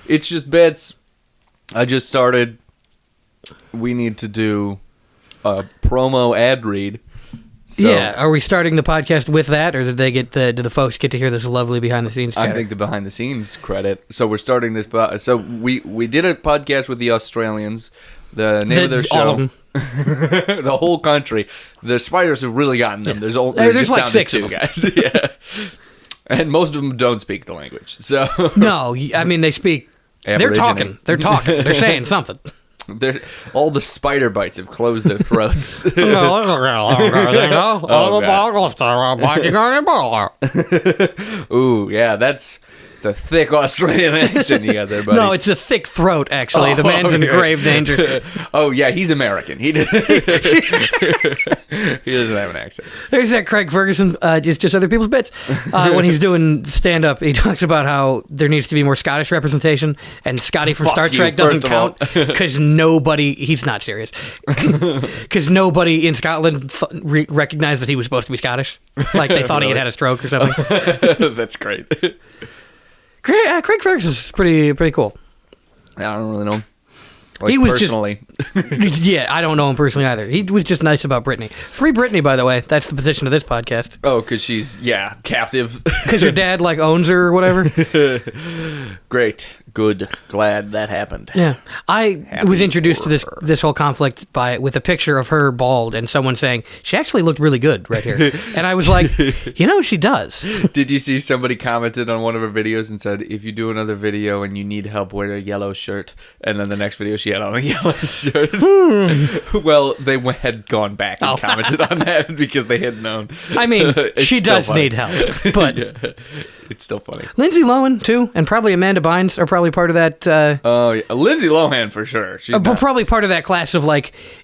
It's Just Bits. I just started. We need to do a promo ad read. So, yeah, are we starting the podcast with that, or did the folks get to hear this lovely behind the scenes chatter? I think the behind the scenes credit. So we're starting this. So we did a podcast with the Australians. The name of their show. All of them. The whole country. The spiders have really gotten them. Yeah. There's like 6 of them, guys. Yeah, and most of them don't speak the language. So no, I mean they speak. They're talking. They're talking. They're saying something. All the spider bites have closed their throats. Ooh, yeah, it's a thick Australian accent you got there, buddy. No, it's a thick throat, actually. The man's in grave danger. Oh, yeah, he's American. He doesn't have an accent. There's that Craig Ferguson, just other people's bits. When he's doing stand-up, he talks about how there needs to be more Scottish representation, and Scotty from Star Trek doesn't count because he's not serious, because nobody in Scotland recognized that he was supposed to be Scottish. Like, they thought he had a stroke or something. That's great. Craig Ferguson's pretty cool. I don't really know him. He was personally. Yeah, I don't know him personally either. He was just nice about Britney. Free Britney, by the way. That's the position of this podcast. Oh, because she's, captive. Because your dad, owns her or whatever. Great. Good. Glad that happened. Yeah. I was introduced to this whole conflict with a picture of her bald and someone saying, she actually looked really good right here. And I was like, she does. Did you see somebody commented on one of her videos and said, if you do another video and you need help, wear a yellow shirt. And then the next video she had on a yellow shirt. Well, they had gone back and commented on that because they had known. I mean, she does need help, but yeah, it's still funny. Lindsay Lohan, too, and probably Amanda Bynes are probably part of that. Lindsay Lohan, for sure. She's probably part of that class of,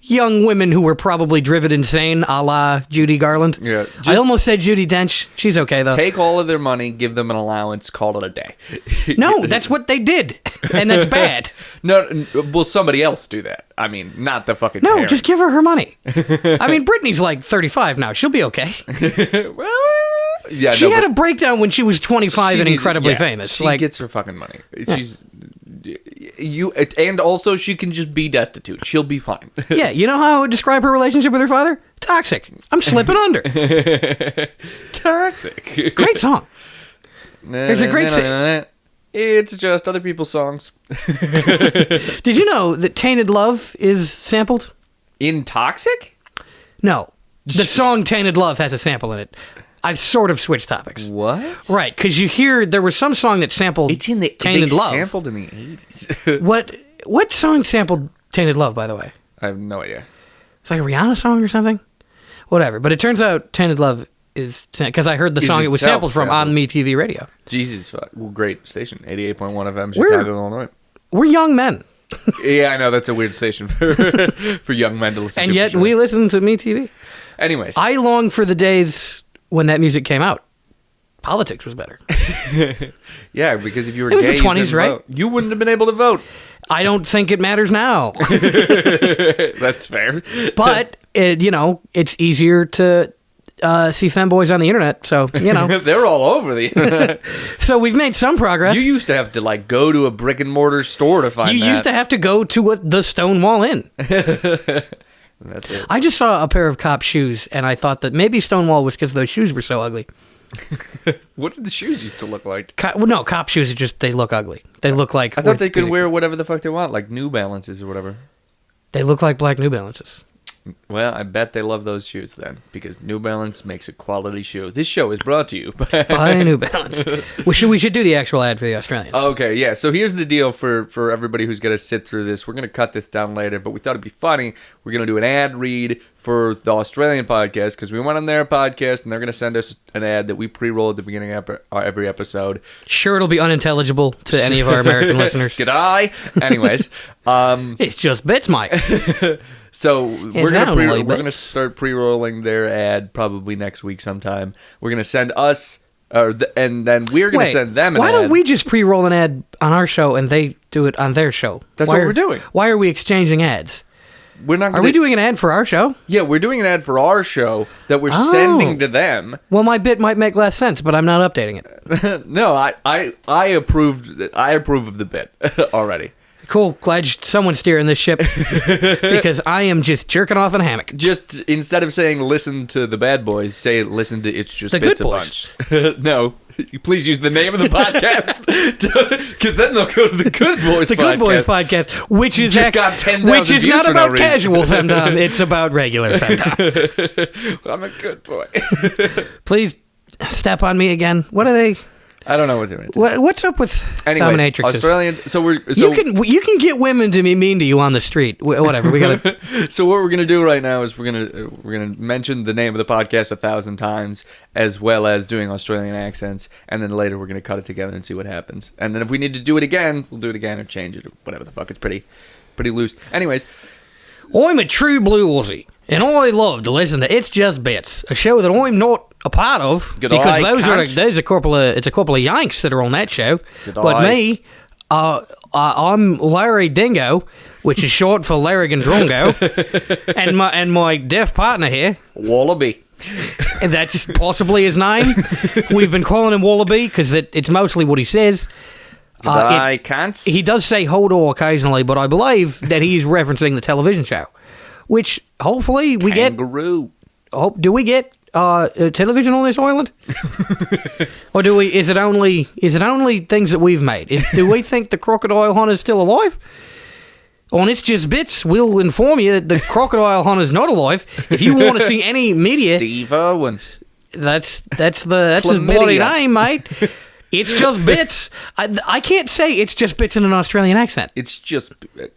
young women who were probably driven insane, a la Judi Garland. Yeah. I almost said Judi Dench. She's okay, though. Take all of their money, give them an allowance, call it a day. No, that's what they did, and that's bad. No, will somebody else do that? I mean, not the fucking No, parent. Just give her money. I mean, Britney's 35 now. She'll be okay. Well, yeah, she had a breakdown when she was 25 and incredibly famous. She gets her fucking money. She's and also she can just be destitute. She'll be fine. Yeah, you know how I would describe her relationship with her father? Toxic. I'm slipping under. Toxic. Great song. There's a great It's just other people's songs. Did you know that Tainted Love is sampled? In Toxic? No. The song Tainted Love has a sample in it. I've sort of switched topics. What? Right, because there was some song that sampled Tainted Love. Sampled in the 80s. What song sampled Tainted Love, by the way? I have no idea. It's like a Rihanna song or something? Whatever. But it turns out Tainted Love is... Because I heard the song it was sampled from on Me TV radio. Jesus. Well, great station. 88.1 FM, Chicago, Illinois. We're young men. Yeah, I know. That's a weird station for young men to listen to. And yet we listen to Me TV. Anyways. I long for the days when that music came out. Politics was better. Yeah, because if you were gay, it was the 20s, right? You wouldn't have been able to vote. I don't think it matters now. That's fair. But, it's easier to see femboys on the internet, so, They're all over the internet. So we've made some progress. You used to have to, go to a brick-and-mortar store to find that. You used to have to go to the Stonewall Inn. That's it. I just saw a pair of cop shoes, and I thought that maybe Stonewall was because those shoes were so ugly. What did the shoes used to look like? No, cop shoes they look ugly. They look like... I thought they could wear whatever the fuck they want, like New Balances or whatever. They look like black New Balances. Well, I bet they love those shoes then, because New Balance makes a quality shoe. This show is brought to you by New Balance. We should do the actual ad for the Australians. Okay, yeah. So here's the deal for everybody who's going to sit through this. We're going to cut this down later, but we thought it'd be funny. We're going to do an ad read for the Australian podcast, because we went on their podcast, and they're going to send us an ad that we pre-roll at the beginning of every episode. Sure, it'll be unintelligible to any of our American listeners. G'day. Anyways. It's just bits, Mike. So we're gonna start pre-rolling their ad probably next week sometime. We're gonna send us, and then we're gonna send them an ad. Why don't we just pre-roll an ad on our show and they do it on their show? That's what we're doing. Why are we exchanging ads? we're not. Are we doing an ad for our show? Yeah, we're doing an ad for our show that we're sending to them. Well, my bit might make less sense, but I'm not updating it. No, I approve of the bit already. Cool. Glad someone's steering this ship because I am just jerking off in a hammock. Just instead of saying listen to the bad boys, say listen to It's Just Bits a bunch. No, please use the name of the podcast because then they'll go to the Good Boys. The Good Boys podcast, which is just got 10,000 which is views not for about no reason. casual femdom. It's about regular femdom. I'm a good boy. Please step on me again. What are they? I don't know what they're into. What's up with dominatrixes? Australians. So you can get women to be mean to you on the street. Whatever. We gotta. So what we're gonna do right now is we're gonna mention the name of the podcast 1,000 times, as well as doing Australian accents, and then later we're gonna cut it together and see what happens. And then if we need to do it again, we'll do it again or change it or whatever the fuck. It's pretty loose. Anyways, I'm a true blue Aussie, and I love to listen to It's Just Bits, a show that I'm not a part of because there's a couple of Yanks that are on that show. But me, I'm Larry Dingo, which is short for Larrigan Drongo, and my deaf partner here, Wallaby. And that's possibly his name. We've been calling him Wallaby because it's mostly what he says. I can't. He does say Hodor occasionally, but I believe that he's referencing the television show, which hopefully we Kangaroo. Do we get television on this island, or do we? Is it only things that we've made? Do we think the crocodile hunt is still alive? On It's Just Bits, we'll inform you that the crocodile hunt is not alive. If you want to see any media, Steve Irwin. That's his bloody name, mate. It's Just Bits. I can't say It's Just Bits in an Australian accent. It's just...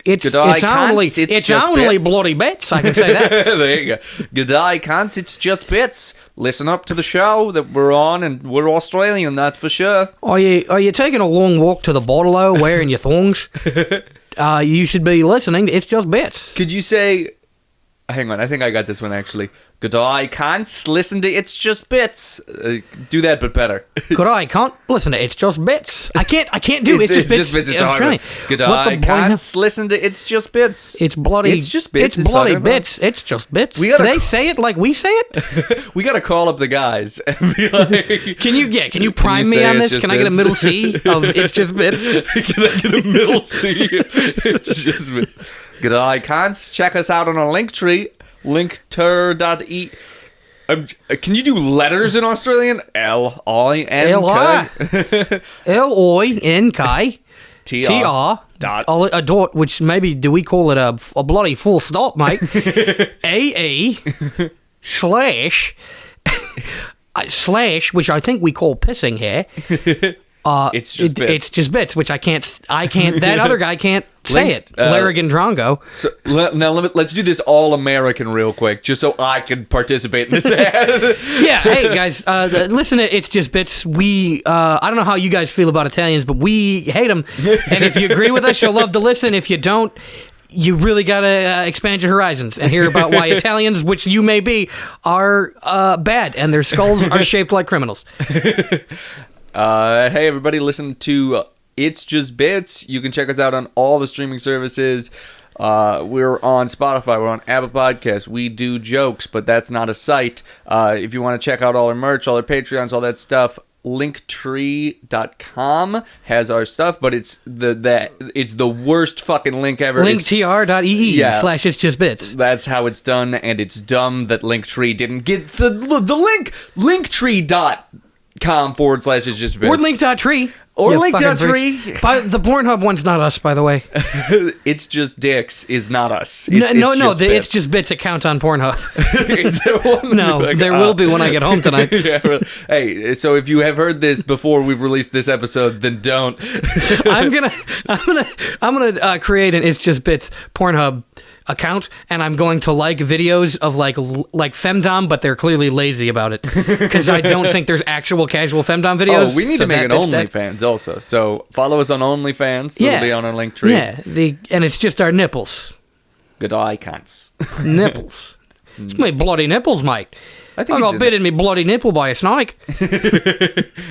It's only bloody bits. I can say that. There you go. G'day, cunts. It's Just Bits. Listen up to the show that we're on, and we're Australian, that's for sure. Are you taking a long walk to the bottle-o wearing your thongs? You should be listening to It's Just Bits. Could you say... Hang on, I think I got this one, actually. G'day, cunts. Listen to It's Just Bits. Do that, but better. G'day, cunt. Listen to It's Just Bits. I can't do It's Just Bits. It's Australian. G'day, cunts. Listen to It's Just Bits. It's bloody... It's Just Bits. It's bloody bits. It's Just Bits. Do they say it like we say it? We gotta call up the guys and be like... Can you prime me on this? Can I get a middle C of It's Just Bits? Can I get a middle C? It's Just Bits. G'day, cunts. Check us out on our Linktree. linktr.ee. Can you do letters in Australian? L-I-N-K. L-I-N-K. T-R. A dot, which maybe, do we call it a bloody full stop, mate? A-E slash, which I think we call pissing here. It's Just Bits. It's Just Bits, which I can't, that other guy can't say it. Larrigan Drongo. So, now let's do this all American real quick, just so I can participate in this ad. Yeah, hey guys, listen to It's Just Bits. I don't know how you guys feel about Italians, but we hate them. And if you agree with us, you'll love to listen. If you don't, you really gotta expand your horizons and hear about why Italians, which you may be, are bad, and their skulls are shaped like criminals. Hey everybody, listen to It's Just Bits. You can check us out on all the streaming services. We're on Spotify, we're on Apple Podcasts. We do jokes, but that's not a site. If you want to check out all our merch, all our Patreons, all that stuff, linktr.com has our stuff, but it's the worst fucking link ever. linktr.ee / It's Just Bits. That's how it's done, and it's dumb that Linktree didn't get the link. Linktree.com / It's Just Bits. Or link.tree. Or link.tree. The Pornhub one's not us, by the way. It's Just Dicks is not us. The It's Just Bits account on Pornhub. Is there one? No, there will be when I get home tonight. Yeah, hey, so if you have heard this before we've released this episode, then don't. I'm gonna create an It's Just Bits Pornhub account, and I'm going to like videos of like femdom, but they're clearly lazy about it because I don't think there's actual casual femdom videos. Oh, we need to make an OnlyFans also. So follow us on OnlyFans. So it'll be on our Linktree. Yeah, and it's just our nipples. Good eye cunts. Nipples. It's my bloody nipples, mate. I think got bit in me bloody nipple by a snake.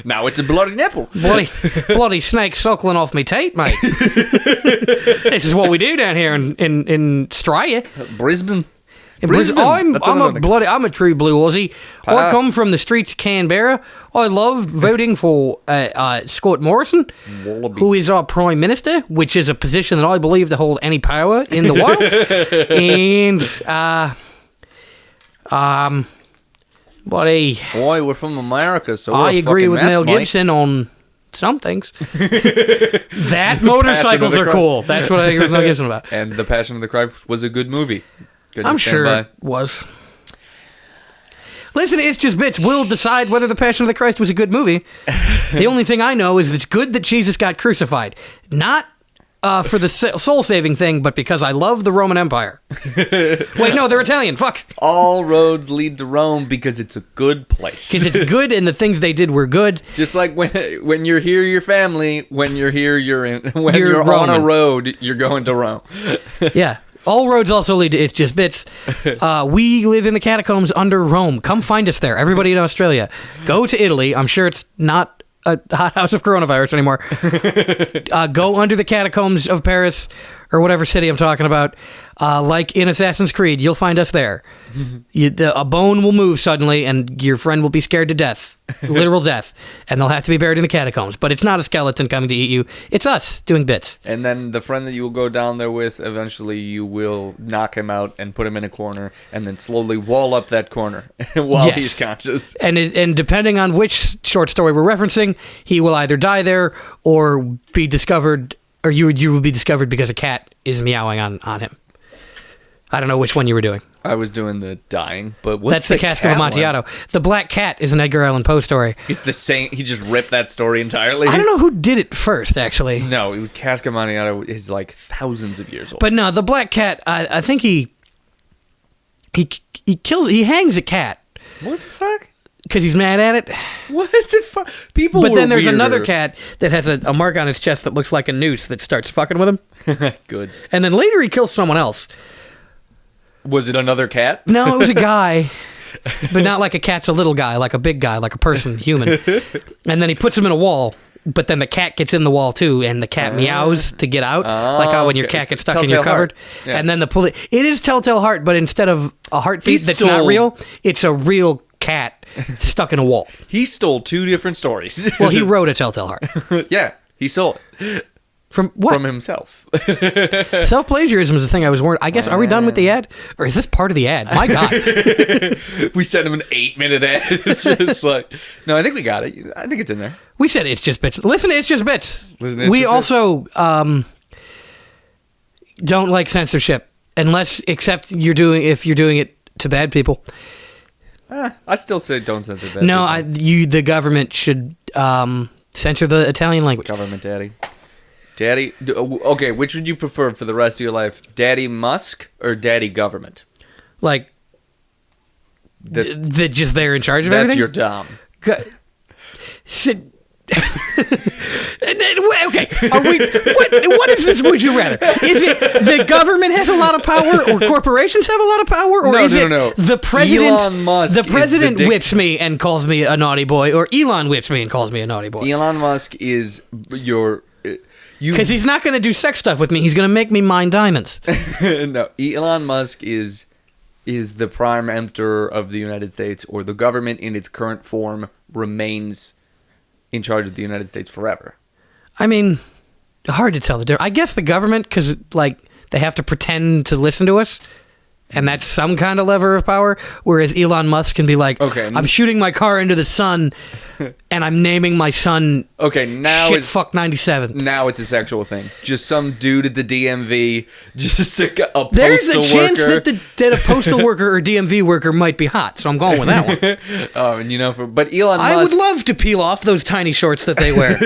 Now it's a bloody nipple. Bloody snake suckling off me tape, mate. This is what we do down here in Australia. Brisbane. I'm a true blue Aussie. I come from the streets of Canberra. I love voting for Scott Morrison, who is our Prime Minister, which is a position that I believe to hold any power in the world. And buddy, boy, we're from America, so I agree with Mel Gibson on some things. That motorcycles are cool. That's what I agree with Mel Gibson about. And The Passion of the Christ was a good movie. I'm sure it was. Listen, It's Just Bits. We'll decide whether The Passion of the Christ was a good movie. The only thing I know is it's good that Jesus got crucified. Not for the soul-saving thing, but because I love the Roman Empire. Wait, no, they're Italian. Fuck. All roads lead to Rome because it's a good place. Because it's good and the things they did were good. Just like when you're here, you're family. When you're here, you're in. When you're Roman. on a road, you're going to Rome. Yeah. All roads also lead to It's Just Bits. We live in the catacombs under Rome. Come find us there. Everybody in Australia. Go to Italy. I'm sure it's not a hothouse of coronavirus anymore. Go under the catacombs of Paris or whatever city I'm talking about. Like in Assassin's Creed, you'll find us there. A bone will move suddenly and your friend will be scared to death. Literal death. And they'll have to be buried in the catacombs. But it's not a skeleton coming to eat you. It's us doing bits. And then the friend that you will go down there with, eventually you will knock him out and put him in a corner and then slowly wall up that corner while he's conscious. And depending on which short story we're referencing, he will either die there or be discovered, or you will be discovered because a cat is meowing on him. I don't know which one you were doing. I was doing the dying, but what's That's the Cask of Amontillado. One? The Black Cat is an Edgar Allan Poe story. It's the same. He just ripped that story entirely. I don't know who did it first, actually. No, Cask of Amontillado is like thousands of years old. But no, the Black Cat. I think he hangs a cat. What the fuck? Because he's mad at it. What the fuck? People. But then there's weirder. another cat that has a mark on its chest that looks like a noose that starts fucking with him. Good. And then later he kills someone else. Was it another cat? No, it was a guy. But not like a cat's a little guy, like a big guy, like a person, human. And then he puts him in a wall, but then the cat gets in the wall too, and the cat meows to get out, like how when your cat gets stuck in your cupboard. Yeah. And then the police... It is Telltale Heart, but instead of a heartbeat that's not real, it's a real cat stuck in a wall. He stole two different stories. Well, he wrote a Telltale Heart. Yeah, he stole it. From what? From himself. Self-plagiarism is the thing I was worried. I guess, are we done with the ad? Or is this part of the ad? My God. We sent him an 8-minute ad. It's just like, no, I think we got it. I think it's in there. We said It's Just Bits. Listen to It's Just Bits. We also don't like censorship, except if you're doing it to bad people. I still say don't censor bad people. No, the government should censor the Italian language. Government daddy. Daddy, okay, which would you prefer for the rest of your life? Daddy Musk or Daddy Government? Like, that just they're in charge of everything? That's your dom. Okay, what is this would you rather? Is it the government has a lot of power or corporations have a lot of power? Or no. The president, Elon Musk the president whips me and calls me a naughty boy, or Elon whips me and calls me a naughty boy? Elon Musk is your... Because he's not going to do sex stuff with me. He's going to make me mine diamonds. No, Elon Musk is the prime emperor of the United States, or the government in its current form remains in charge of the United States forever. I mean, hard to tell the difference. I guess the government, because they have to pretend to listen to us. And that's some kind of lever of power. Whereas Elon Musk can be like, okay, I'm shooting my car into the sun, and I'm naming my son fuck 97. Now it's a sexual thing. Just some dude at the DMV, just a postal worker. There's a chance that a postal worker or DMV worker might be hot, so I'm going with that one. And but Elon Musk... I would love to peel off those tiny shorts that they wear.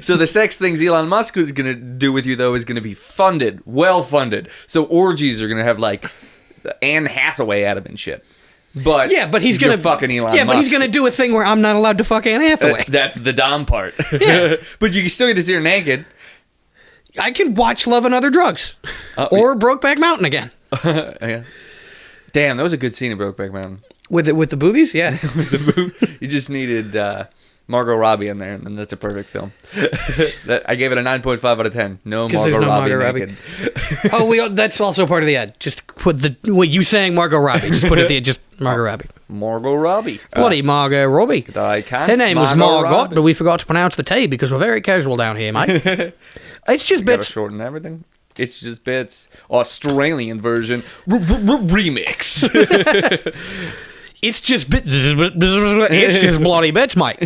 So the sex things Elon Musk is going to do with you, though, is going to be funded, well funded. So orgies are going to have, Anne Hathaway at him and shit. But he's gonna fucking Elon Musk. Yeah, but he's gonna do a thing where I'm not allowed to fuck Anne Hathaway. That's the dom part. Yeah. But you still get to see her naked. I can watch Love and Other Drugs. Or Brokeback Mountain again. Yeah. Damn, that was a good scene in Brokeback Mountain. With the boobies, yeah. You just needed Margot Robbie in there, and that's a perfect film. I gave it a 9.5 out of 10. No Margot Robbie naked. Oh, that's also part of the ad. Just put you saying Margot Robbie. Just put it there. Just Margot Robbie. Margot Robbie. Bloody Margot Robbie. Her name was Margot, but we forgot to pronounce the T because we're very casual down here, mate. It's just bits. Gotta shorten everything. It's just bits. Australian version remix. It's just bits. It's just bloody bits, mate.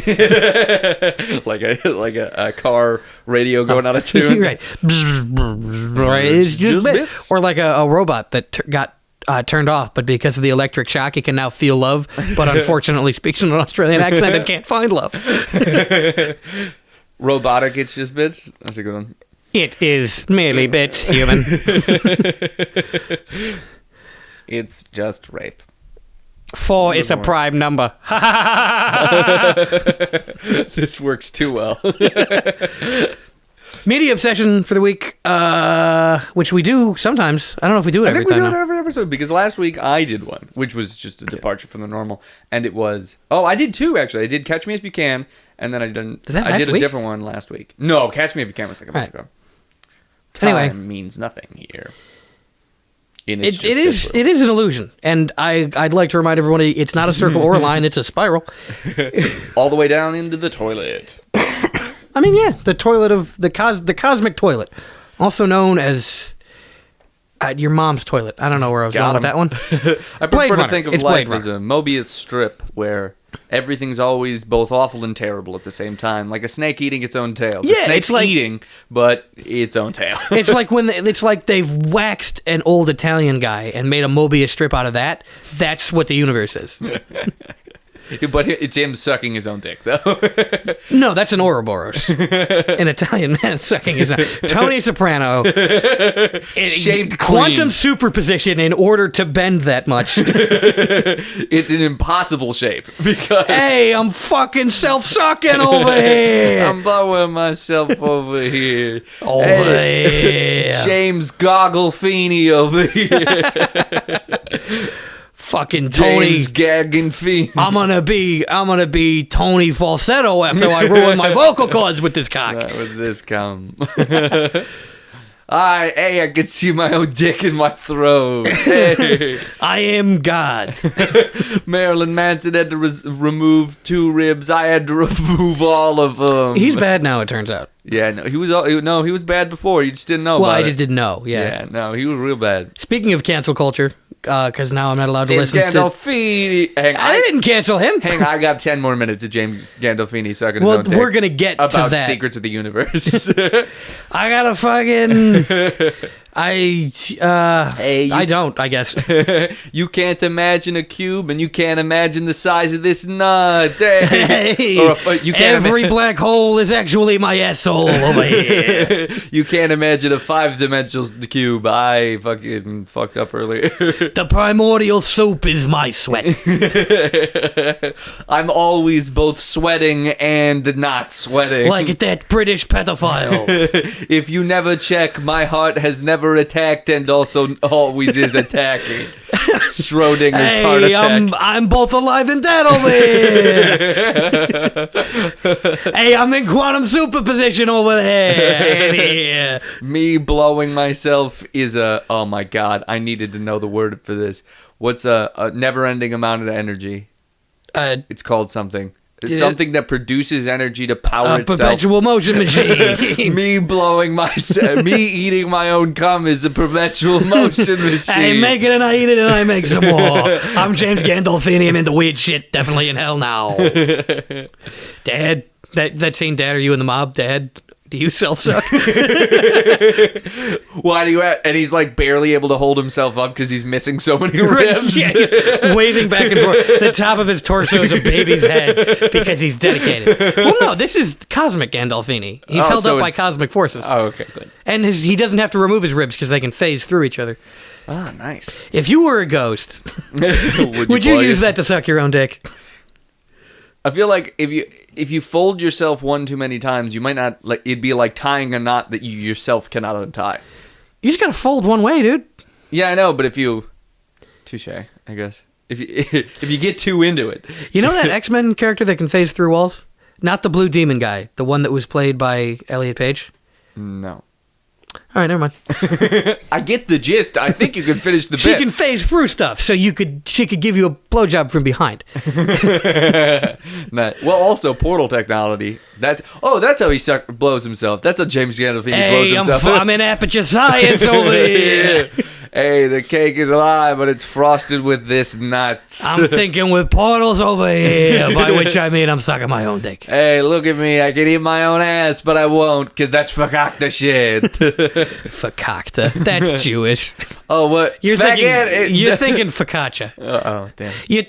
like a car radio going out of tune. Right. It's just bits. Or like a robot that got turned off, but because of the electric shock, he can now feel love, but unfortunately speaks in an Australian accent and can't find love. Robotic, it's just bits. That's a good one. It is merely bits, human. It's just rape. 4 is a prime number. This works too well. Media obsession for the week, which we do sometimes. I don't know if we do it every time. I think we do it every episode, because last week I did one, which was just a departure from the normal, and it was... Oh, I did two, actually. I did Catch Me If You Can, and then I did a different one last week. No, Catch Me If You Can was like a month ago. Time means nothing here. It is an illusion, and I'd like to remind everyone it's not a circle or a line; it's a spiral. All the way down into the toilet. I mean, yeah, the toilet of the cosmic toilet, also known as your mom's toilet. I don't know where I was going with that one. I prefer to think of life as a Mobius strip where everything's always both awful and terrible at the same time, like a snake eating its own tail. The snake's eating, but its own tail. It's like it's like they've waxed an old Italian guy and made a Mobius strip out of that. That's what the universe is. But it's him sucking his own dick, though. No, that's an Ouroboros. An Italian man sucking his own. Tony Soprano. Shaved quantum superposition in order to bend that much. It's an impossible shape. Because hey, I'm fucking self-sucking over here. I'm blowing myself over here. Over here. James Gogglefini over here. Fucking Tony James Gagglefini. I'm gonna be Tony Falsetto after I ruin my vocal cords with this cock. Not with this cum. I can see my own dick in my throat. Hey. I am God. Marilyn Manson had to remove 2 ribs. I had to remove all of them. He's bad now, it turns out. Yeah, no, he was bad before. You just didn't know. Well, about I just didn't know. Yeah, no, he was real bad. Speaking of cancel culture, because now I'm not allowed to listen to. Gandolfini. I didn't cancel him. I got 10 more minutes of James Gandolfini sucking his own dick. Well, we're gonna get to that. About Secrets of the Universe. I gotta fucking. I don't, I guess. You can't imagine a cube, and you can't imagine the size of this nut. Hey, every black hole is actually my asshole over here. You can't imagine a 5-dimensional cube. I fucking fucked up earlier. The primordial soup is my sweat. I'm always both sweating and not sweating. Like that British pedophile. If you never check, my heart has never attacked and also always is attacking. Schrodinger's heart attack. I'm both alive and dead over here. Hey, I'm in quantum superposition over here. Me blowing myself is oh my god, I needed to know the word for this. What's a never-ending amount of energy? It's called something. Something that produces energy to power itself. Perpetual motion machine. Me blowing myself, me eating my own cum is a perpetual motion machine. I make it and I eat it and I make some more. I'm James Gandolfini. I'm into weird shit. Definitely in hell now. Dad, that scene, Dad, are you in the mob? Dad, do you self-suck? Why do you and he's like barely able to hold himself up because he's missing so many ribs. Yeah, waving back and forth. The top of his torso is a baby's head because he's dedicated. Well, no, this is cosmic Gandolfini. He's held up by cosmic forces. Oh, okay, good. And he doesn't have to remove his ribs because they can phase through each other. Ah, nice. If you were a ghost, would you use that to suck your own dick? I feel like if you fold yourself one too many times, you might not like. It'd be like tying a knot that you yourself cannot untie. You just gotta fold one way, dude. Yeah, I know, but if you, touche, I guess. If you get too into it. You know that X-Men character that can phase through walls? Not the blue demon guy, the one that was played by Elliot Page? No. All right, never mind. I get the gist. I think you can finish the bit. She can phase through stuff, so she could give you a blowjob from behind. Well, also portal technology. That's how he blows himself. That's how James Gandolfini blows himself. I'm in aperture science over here. Hey, the cake is alive, but it's frosted with this nuts. I'm thinking with portals over here, by which I mean I'm sucking my own dick. Hey, look at me. I can eat my own ass, but I won't, because that's fakakta shit. Fakakta. That's Jewish. Oh, what? You're thinking focaccia. Oh, damn. You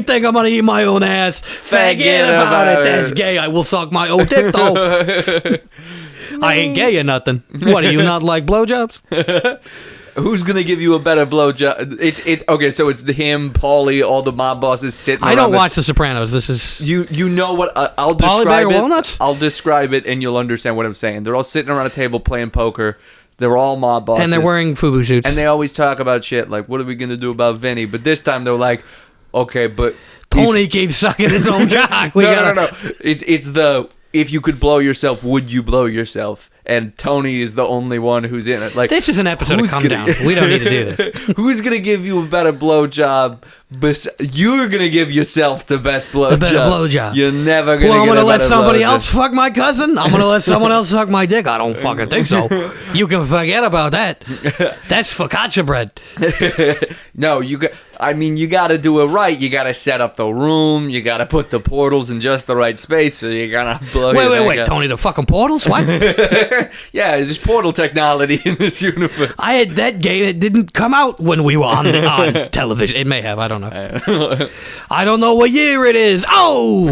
think I'm gonna eat my own ass? Forget about it. That's gay. I will suck my own dick, though. I ain't gay or nothing. What, do you not like blowjobs? Who's gonna give you a better blowjob? It's okay. So it's him, Paulie, all the mob bosses sitting. I don't watch The Sopranos. This is you know what? I'll describe it. Walnuts? I'll describe it, and you'll understand what I'm saying. They're all sitting around a table playing poker. They're all mob bosses, and they're wearing FUBU suits. And they always talk about shit like, "What are we gonna do about Vinny?" But this time they're like, "Okay, but Tony keeps sucking his own cock." No. It's the if you could blow yourself, would you blow yourself? And Tony is the only one who's in it. Like, this is an episode of Calm Down. We don't need to do this. Who's gonna give you a better blowjob? You're gonna give yourself the best blowjob. The better blowjob. You're never gonna. Well, I'm gonna let somebody else fuck my cousin. I'm gonna let someone else suck my dick. I don't fucking think so. You can forget about that. That's focaccia bread. No, you got to do it right. You got to set up the room. You got to put the portals in just the right space. So you're gonna blow. Wait, Tony, the fucking portals? What? Yeah, there's portal technology in this universe. I had that game. It didn't come out when we were on television. It may have. I don't know. I don't know what year it is. Oh!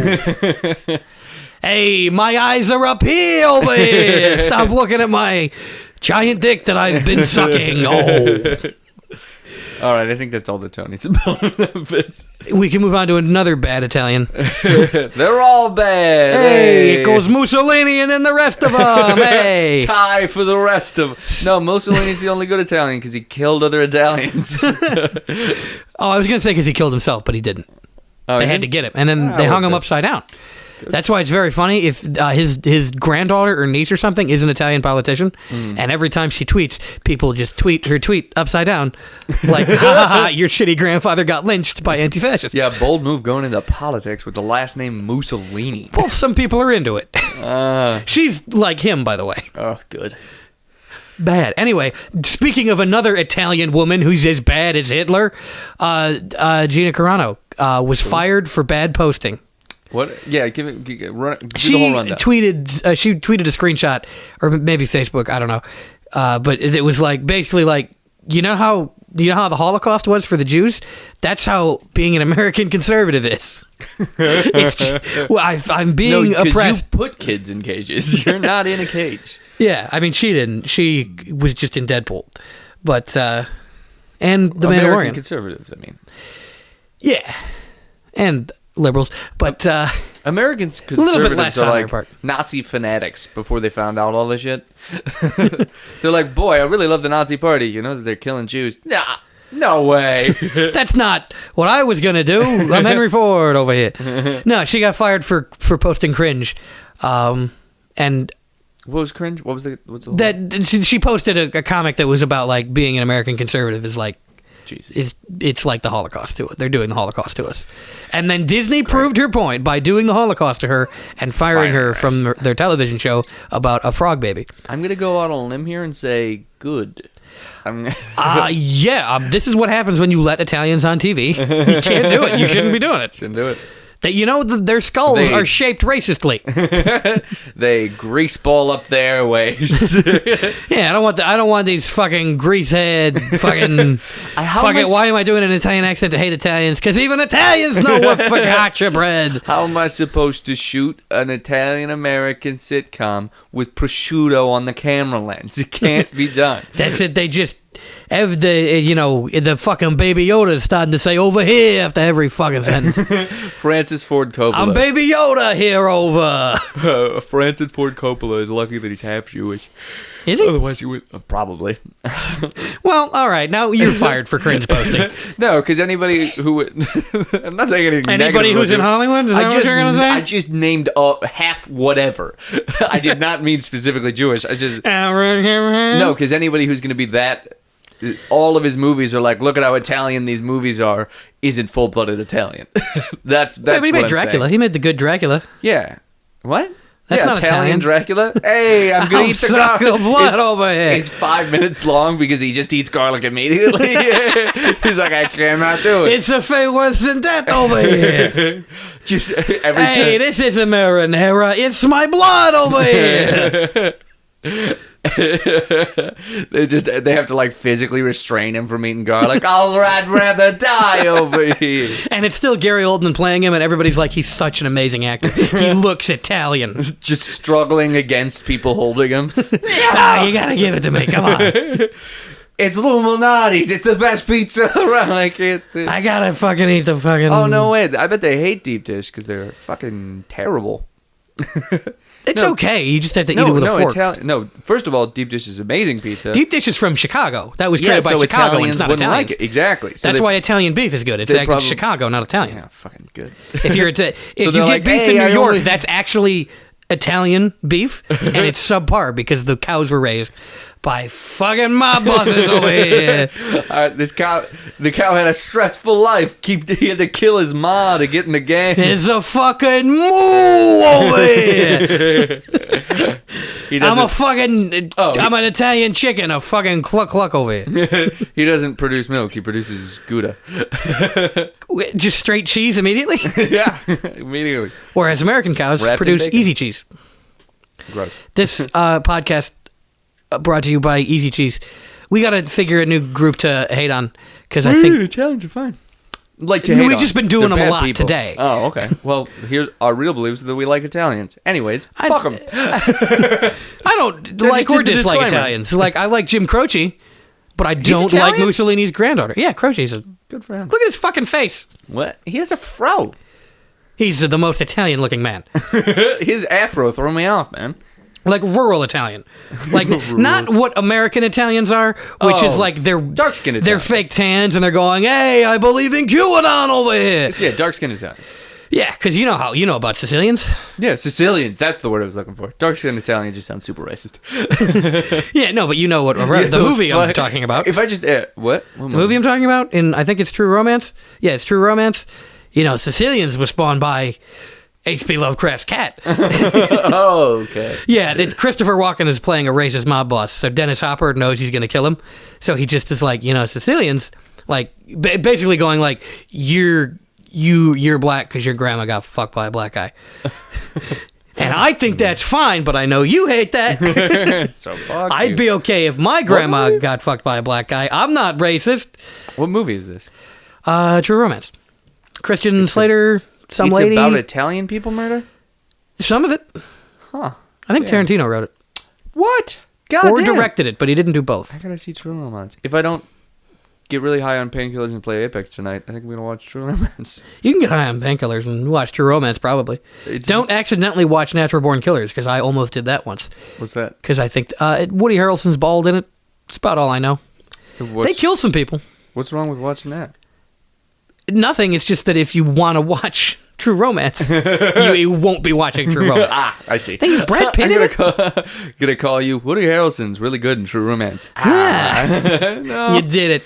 Hey, my eyes are up here over here. Stop looking at my giant dick that I've been sucking. Oh. All right, I think that's all the Tony's about. We can move on to another bad Italian. They're all bad. Hey, it goes Mussolini and then the rest of them. Hey. Tie for the rest of them. No, Mussolini's the only good Italian because he killed other Italians. I was going to say because he killed himself, but he didn't. They had to get him. And then they hung him upside down. Good. That's why it's very funny if his granddaughter or niece or something is an Italian politician, and every time she tweets, people just tweet her tweet upside down, like, ha ha ha, your shitty grandfather got lynched by anti-fascists. Yeah, bold move going into politics with the last name Mussolini. Well, some people are into it. She's like him, by the way. Oh, good. Bad. Anyway, speaking of another Italian woman who's as bad as Hitler, Gina Carano was fired for bad posting. What? Yeah, give the whole rundown. She tweeted a screenshot, or maybe Facebook. I don't know, but it was like basically like you know how the Holocaust was for the Jews. That's how being an American conservative is. I'm being oppressed. You put kids in cages. You're not in a cage. Yeah, I mean she didn't. She was just in Deadpool, but and the Mandalorian. American conservatives. I mean, yeah, and liberals, but American conservatives are like Nazi fanatics before they found out all this shit. They're like, boy, I really love the Nazi party. You know that they're killing Jews. Nah, no way. That's not what I was gonna do. I'm Henry Ford over here. No, she got fired for posting cringe, and. What was cringe? What's the that she posted a comic that was about like being an American conservative is like. Jesus. It's like the Holocaust to it. They're doing the Holocaust to us. And then Disney proved her point by doing the Holocaust to her and firing her from their television show about a frog baby. I'm going to go out on a limb here and say good. This is what happens when you let Italians on TV. You can't do it. You shouldn't be doing it. Shouldn't do it. Their skulls are shaped racistly. They grease ball up their ways. Yeah, I don't want these fucking greasehead fucking. Why am I doing an Italian accent to hate Italians? Because even Italians know what focaccia bread. How am I supposed to shoot an Italian-American sitcom with prosciutto on the camera lens? It can't be done. That's it. The fucking Baby Yoda is starting to say over here after every fucking sentence. Francis Ford Coppola. I'm Baby Yoda here over. Francis Ford Coppola is lucky that he's half Jewish. Is he? Otherwise he would... probably. Well, all right. Now you're fired for cringe posting. No, because anybody who would... I'm not saying anything Anybody who's in Hollywood? Is that what you're going to say? I just named half whatever. I did not mean specifically Jewish. I just... No, because anybody who's going to be that... All of his movies are like, look at how Italian these movies are, isn't full-blooded Italian. That's but he what made Dracula. Saying. He made the good Dracula. Yeah. What? That's not Italian. Dracula. Hey, I'm gonna eat the garlic. Blood over here. It's 5 minutes long because he just eats garlic immediately. He's like, I cannot do it. It's a fate worse than death over here. Just every time. This is a marinara. It's my blood over here. They have to like physically restrain him from eating garlic. I'd rather die over here. And it's still Gary Oldman playing him, and everybody's like, he's such an amazing actor. He looks Italian. Just struggling against people holding him. You gotta give it to me. Come on. It's Illuminati's. It's the best pizza around. I can't. I gotta fucking eat the fucking. Oh no way! I bet they hate deep dish because they're fucking terrible. It's okay. You just have to eat it with a fork. First of all, deep dish is amazing pizza. Deep dish is from Chicago. That was created by Chicago, and it's not Italian. Like it. Exactly. So that's why Italian beef is good. It's Chicago, not Italian. Yeah, fucking good. If you get beef in New York, that's actually Italian beef, and it's subpar because the cows were raised by fucking mob bosses over here. The cow had a stressful life. He had to kill his ma to get in the game. It's a fucking moo over here. I'm an Italian chicken, a fucking cluck over here. He doesn't produce milk. He produces Gouda. Just straight cheese immediately? Yeah, immediately. Whereas American cows produce easy cheese. Gross. This podcast brought to you by Easy Cheese. We got to figure a new group to hate on because I think Italians are fine. Like to hate we've just been doing them a lot people. Today. Oh, okay. Well, here's our real beliefs that we like Italians. Anyways, fuck them. I don't like or dislike Italians. Like I like Jim Croce, but I don't like Mussolini's granddaughter. Yeah, Croce's good for him. Look at his fucking face. What? He has a fro. He's the most Italian-looking man. His afro threw me off, man. Like rural Italian. Like not what American Italians are, which is like they're dark-skinned Italian. They're fake tans and they're going, hey, I believe in QAnon over here. Yeah, dark-skinned Italian. Yeah, because you know about Sicilians. Yeah, Sicilians. That's the word I was looking for. Dark-skinned Italian just sounds super racist. Yeah, no, but you know what the movie I'm talking about. If I just what the movie I'm talking about, I think it's True Romance. Yeah, it's True Romance. Sicilians was spawned by H.P. Lovecraft's cat. Oh, okay. Yeah, Christopher Walken is playing a racist mob boss, so Dennis Hopper knows he's going to kill him. So he just is like, Sicilians, like, basically going like, you're black because your grandma got fucked by a black guy. And I think that's fine, but I know you hate that. So fuck I'd be okay if my grandma got fucked by a black guy. I'm not racist. What movie is this? True Romance. Christian Slater... Some lady. It's about Italian people murder? Some of it. Huh. I think Tarantino wrote it. What? God Or directed it, but he didn't do both. I gotta see True Romance. If I don't get really high on painkillers and play Apex tonight, I think I'm gonna watch True Romance. You can get high on painkillers and watch True Romance, probably. Don't accidentally watch Natural Born Killers, because I almost did that once. What's that? Because I think Woody Harrelson's bald in it. That's about all I know. So they kill some people. What's wrong with watching that? Nothing. It's just that if you want to watch True Romance, you won't be watching True Romance. I see. I think it's Brad Pitt in it. Gonna call you Woody Harrelson's really good in True Romance. No. You did it.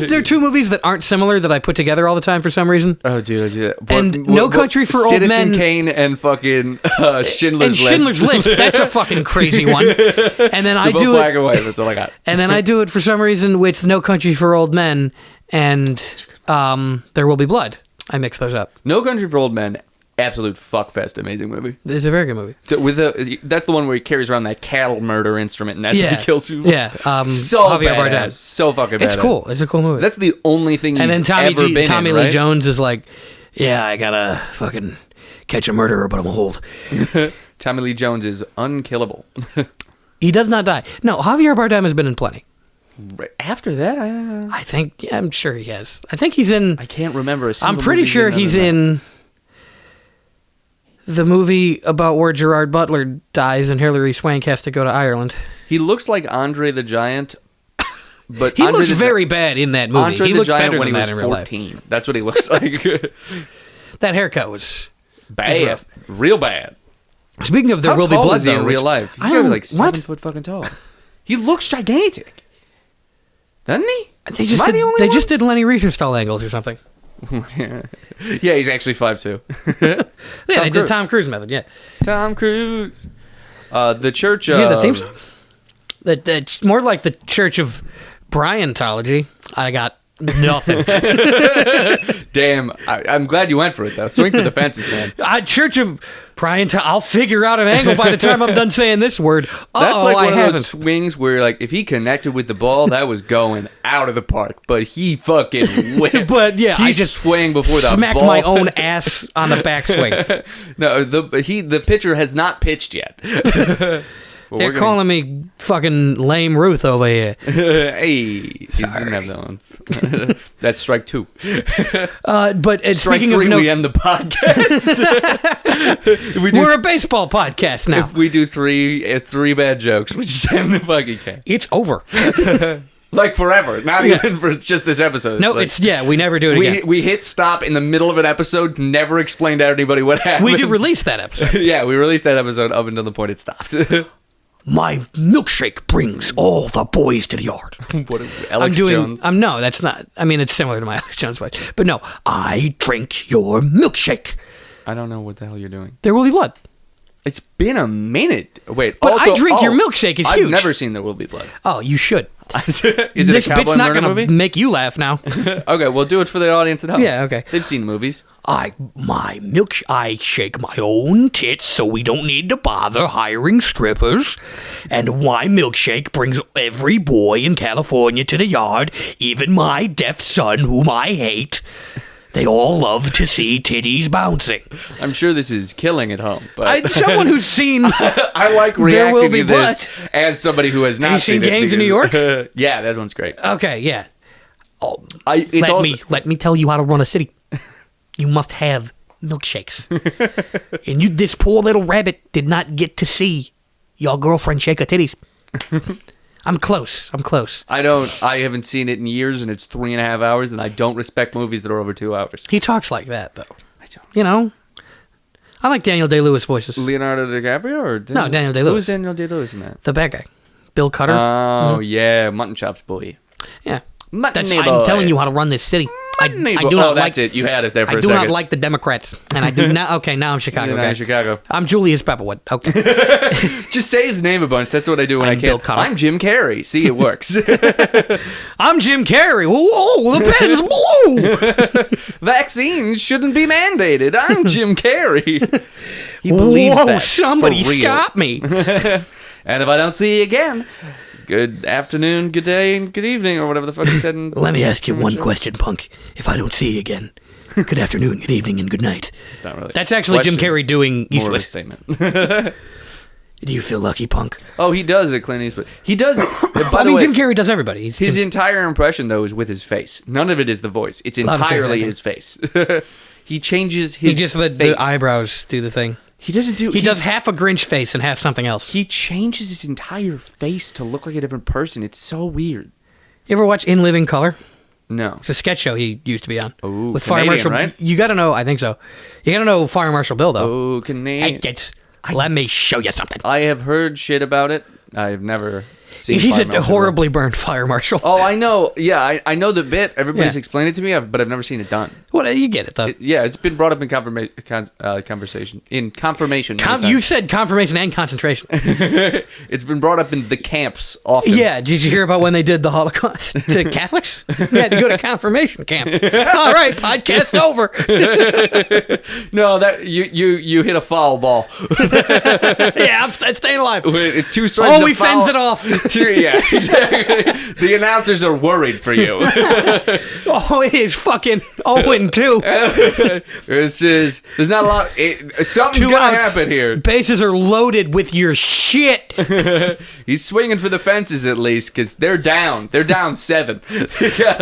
They're two movies that aren't similar that I put together all the time for some reason. Oh, dude, I do that. And No Country for Old Men. Citizen Kane and fucking Schindler's List. Schindler's List. That's a fucking crazy one. And then I do black and white. That's all I got. And then I do it for some reason with No Country for Old Men and There Will Be Blood. I mix those up. No Country for Old Men, absolute fuckfest, amazing movie. It's a very good movie. That's the one where he carries around that cattle murder instrument, and that's how he kills people. Yeah, so Javier Bardem, so fucking badass. It's cool. It's a cool movie. That's the only thing. And then Tommy Lee Jones is like, yeah, I gotta fucking catch a murderer, but I'm old. Tommy Lee Jones is unkillable. He does not die. No, Javier Bardem has been in plenty. After that, I think, yeah, I'm sure he has. I think he's in... I can't remember a single I'm pretty movie sure he's in the movie about where Gerard Butler dies and Hilary Swank has to go to Ireland. He looks like Andre the Giant, but he looks very bad in that movie. Andre he the looks Giant better when than he that was in real life. 14. That's what he looks like. That haircut was bad, rough. real bad. Speaking of There Will Be How tall Blood, is he though, in real life? He's I gotta be don't- like 7 what? foot fucking tall. He looks gigantic, doesn't he? They just Am I did, the only they one? just did Lenny Riefenstahl angles or something. Yeah, he's actually 5'2". Yeah, they did Cruise. Tom Cruise method. Yeah, Tom Cruise. The Church did you hear the of... theme song? That's more like the Church of Briantology. I got nothing. Damn, I'm glad you went for it, though. Swing for the fences, man. Church of Briantology. I'll figure out an angle by the time I'm done saying this word. That's like one I of haven't. those swings where, like, if he connected with the ball, that was going out of the park. But he fucking whipped. But yeah, he I just swung before the smacked ball. my own ass on the backswing. No, the pitcher has not pitched yet. Well, They're calling me fucking lame Ruth over here. Hey, you didn't have that one. That's strike 2. But Strike speaking 3, of we end the podcast. we're a baseball podcast now. If we do three bad jokes, we just end the fucking cast. It's over. Like forever, not even for just this episode. No, like, we never do it again. we hit stop in the middle of an episode, never explained to anybody what happened. We do release that episode. Yeah, we released that episode up until the point it stopped. My milkshake brings all the boys to the yard. What Alex Jones? No, that's not. I mean, it's similar to my Alex Jones voice, but no. I drink your milkshake. I don't know what the hell you're doing. There will be blood. It's been a minute. Wait, But I drink your milkshake is huge. I've never seen There Will Be Blood. Oh, you should. Is it This a cowboy bit's not murder gonna movie? make you laugh now. Okay, well, do it for the audience at home. Yeah, okay. They've seen movies. I shake my own tits so we don't need to bother hiring strippers. And my milkshake brings every boy in California to the yard, even my deaf son, whom I hate. They all love to see titties bouncing. I'm sure this is killing at home, but Someone who's seen... I like There Will reacting Be to this as somebody who has not you seen it Gangs in New York? Yeah, that one's great. Okay, yeah. Oh, It's let me tell you how to run a city. You must have milkshakes. And this poor little rabbit did not get to see your girlfriend shake her titties. I'm close. I haven't seen it in years, and it's 3.5 hours, and I don't respect movies that are over 2 hours. He talks like that, though. I don't. You know? I like Daniel Day-Lewis voices. Leonardo DiCaprio or No, Daniel Day-Lewis. Who's Daniel Day-Lewis in that? The bad guy. Bill Cutter. Oh yeah, Mutton Chops boy. Yeah. Mutton I'm boy. telling you how to run this city. I do not that's like it. You had it there for I a do second. not like the Democrats, and I do not. Okay, now I'm Chicago. You're not guy. in Chicago. I'm Julius Pepperwood. Okay, Just say his name a bunch. That's what I do when I'm I Bill can't. Cutter. I'm Jim Carrey. See, it works. I'm Jim Carrey. Whoa, the pen's blue. Vaccines shouldn't be mandated. I'm Jim Carrey. He believes Whoa, that. somebody for real. stop me. And if I don't see you again, good afternoon, good day, and good evening, or whatever the fuck he said. Let me ask you one question, punk. If I don't see you again, good afternoon, good evening, and good night. It's not really. That's actually Jim Question. Carrey doing More of a Eastwood. statement. Do you feel lucky, punk? Oh, he does it, Clint Eastwood. He does it. By I the mean, way, Jim Carrey does everybody. He's his entire impression, though, is with his face. None of it is the voice. It's lot of face entirely acting. his face. He changes his he just face. the eyebrows do the thing. He doesn't do... He does half a Grinch face and half something else. He changes his entire face to look like a different person. It's so weird. You ever watch In Living Color? No. It's a sketch show he used to be on. Ooh, with Canadian, Fire Marshal. right? You got to know. I think so. You got to know Fire Marshal Bill though. Oh, Canadian. Hey kids, let me show you something. I have heard shit about it. I've never seen He's Fire a Marshal. horribly burned Fire Marshal. Oh, I know. Yeah, I know the bit. Everybody's Yeah. explained it to me, but I've never seen it done. What? You get it though. Yeah, it's been brought up in conversation. In confirmation. many You times. said confirmation and concentration. It's been brought up in the camps often. Yeah. Did you hear about when they did the Holocaust to Catholics? You had to go to confirmation camp. All right, podcast over. No, that you hit a foul ball. Yeah, I'm staying alive. Two strikes. Oh, he fends it off. Yeah, exactly. The announcers are worried for you. Oh, it is fucking 0-2. There's not a lot. Something's going to happen here. Bases are loaded with your shit. He's swinging for the fences at least because they're down. They're down 7.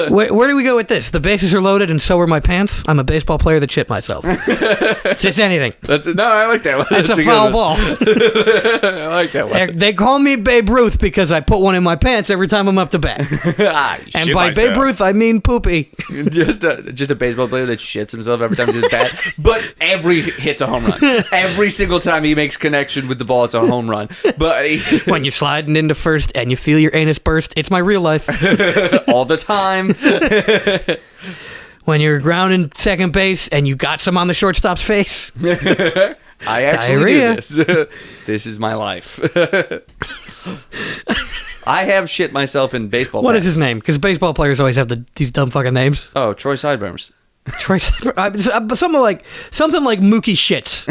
Where do we go with this? The bases are loaded and so are my pants. I'm a baseball player that shit myself. It's just anything. No, I like that one. That's a foul ball. I like that one. They call me Babe Ruth because I put one in my pants every time I'm up to bat. And by Babe Ruth, I mean poopy. just a baseball player that shits himself every time he's bat, but every hit's a home run. Every single time he makes connection with the ball, it's a home run. But when you're sliding into first and you feel your anus burst, it's my real life. All the time. When you're grounding second base and you got some on the shortstop's face. I actually do this. This is my life. I have shit myself in baseball. What is his name? Because baseball players always have these dumb fucking names. Oh, Troy Sideburns. Something like Mookie Shits.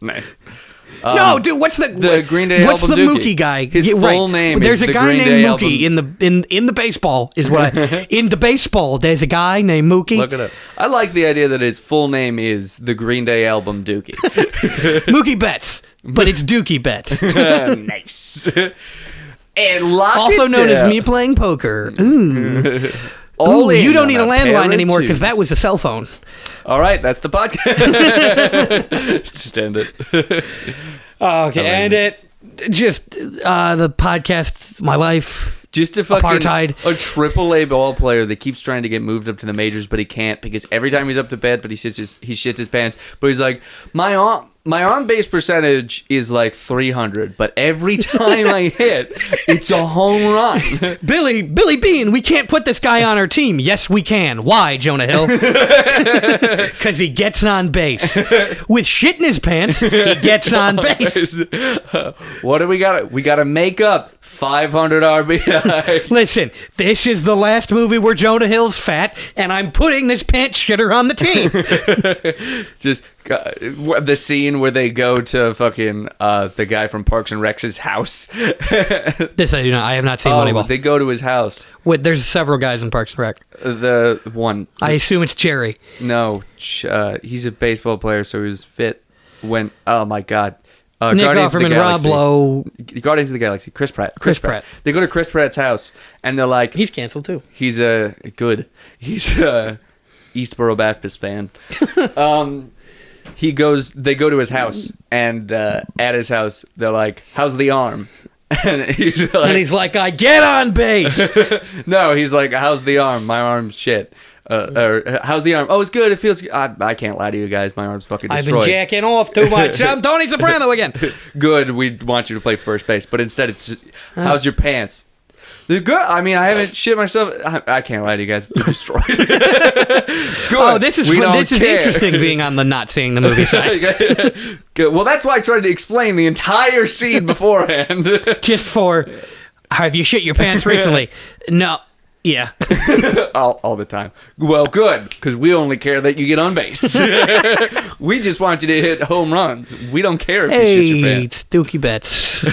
Nice. No, dude, what's the Green Day what's album? The Dookie. Mookie guy? His full name. There's is a guy Green named Day Mookie album. in the baseball is what I in the baseball. There's a guy named Mookie. Look it up. I like the idea that his full name is the Green Day album Dookie. Mookie Betts, but it's Dookie Betts. Nice. And also known as me playing poker. Ooh. Ooh, you don't need a landline anymore because that was a cell phone. All right, that's the podcast. Just end it. Okay, end it. Just the podcast, my life. Just a fucking apartheid. A AAA ball player that keeps trying to get moved up to the majors, but he can't because every time he's up to bat, but he shits his pants. But he's like, my on base percentage is like 300, but every time I hit, it's a home run. Billy Bean, we can't put this guy on our team. Yes, we can. Why, Jonah Hill? Because he gets on base. With shit in his pants, he gets on base. What do we got? We got to make up 500 RBI. Listen, this is the last movie where Jonah Hill's fat, and I'm putting this pants shitter on the team. Just the scene where they go to fucking the guy from Parks and Rec's house. This I do not. I have not seen Moneyball. They go to his house. Wait, there's several guys in Parks and Rec. The one. I assume it's Jerry. No, he's a baseball player, so he was fit when. Oh my god. Nick Offerman, Rob Lowe. Guardians of the Galaxy. Chris Pratt. They go to Chris Pratt's house, and they're like... He's canceled, too. He's a Eastboro Baptist fan. They go to his house, and at his house, they're like, how's the arm? And he's like, I get on base! No, he's like, how's the arm? My arm's shit. Or how's the arm? Oh, it's good. It feels good. I can't lie to you guys. My arm's fucking destroyed. I've been jacking off too much. I'm Tony Soprano again. Good. We want you to play first base, but instead it's just, how's your pants? They're good. I mean, I haven't shit myself. I can't lie to you guys. They're destroyed. Good. Oh, this is interesting being on the not seeing the movie side. Good. Well, that's why I tried to explain the entire scene beforehand. Just for, have you shit your pants recently? No. Yeah. all the time. Well, good, because we only care that you get on base. We just want you to hit home runs. We don't care if you shit your pants. It's Dookie Betts.